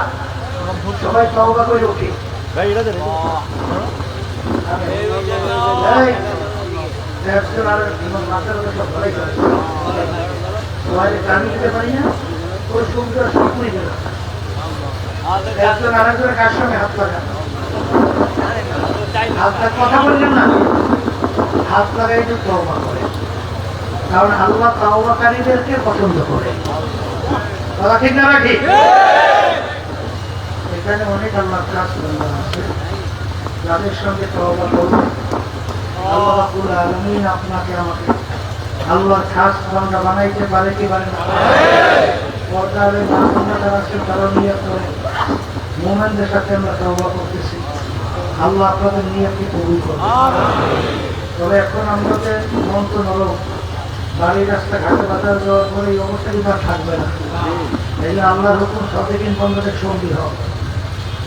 সবাই তওবা করে উঠি। একজন আর মাথার সব ভালোই করে সবাই গান দিতে পারি না, ওই সুন্দর সব করে দিল। একজন আরেকজনের কার সঙ্গে হাত লাগা, হাতটা কথা বললেন না, হাত লাগাই তো তওবা করে, কারণ আল্লাহ তাওবাকারীদেরকে পছন্দ করে। কথা ঠিক না রাখি? এখানে অনেক আল্লাহর কাজ আছে, যাদের সঙ্গে তওবা করবে আল্লাহ রাব্বুল আলামিন আপনাকে আমাকে আল্লাহর খাস বান্দা বানাইতে পারে কি পারে না? পর্দারে বান্দা যারা আছে তারা নিয়ত করে মুমিনদের সাথে আমরা তওবা করতেছি, আল্লাহ আপনাদের নিয়তকে কবুল করবে। তবে এখন আমাদের মন তো নরম, বাড়ি রাস্তা ঘাটে বাজার যাওয়ার পরে এই অবস্থা কিন্তু আর থাকবে না। এই যে আল্লাহর হুকুম সব দিন বন্ধদের সঙ্গী হোক,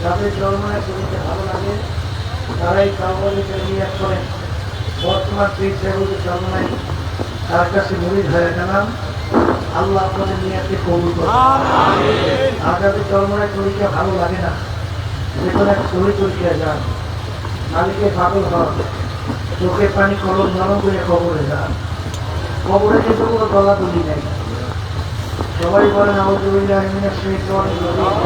যাদের জন্মায় শরীরকে ভালো লাগে তারাই কাউকে নিয়ে করেন। বর্তমান পীর সাহেবের চরমায় তার কাছে মুরিদ হয়ে গেলাম। আল্লাহ আপনাদের নিয়াতকে কবুল করুন। আর যাদের চরমায় তরিকা ভালো লাগে না, যে কোনো একটা সহি তরিকায় যান, মালিকে পাগল হন, চোখে পানি কলম নরম করে কবরে যান। কবরে কিন্তু কোনো দলাদলি নেই। সবাই বলেন আউযুবিল্লাহি মিনাশ শাইতানির রাজিম।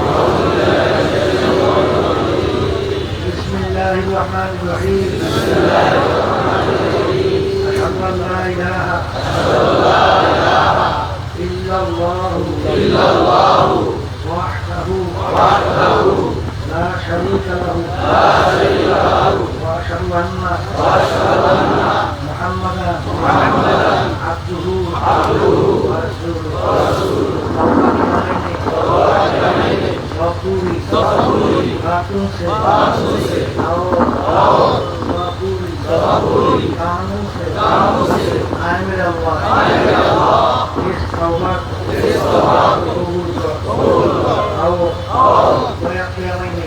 বিসমিল্লাহির রহমানির রহিম। আশহাদু আল্লা ইলাহা ইল্লাল্লাহু ওয়াহদাহু লা শারীকা লাহু ওয়া আশহাদু আন্না মুহাম্মাদান আবদুহু ওয়া রাসূলুহু। पूरी बातों से और पूरी कानों से आए मेरे अल्लाह इस तौबा कबूल कर। आओ बया क़यामत में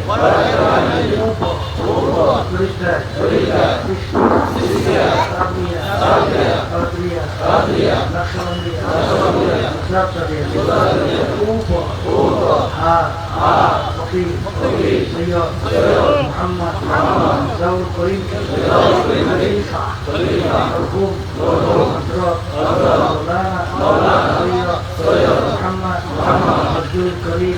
محمد عبد الكريم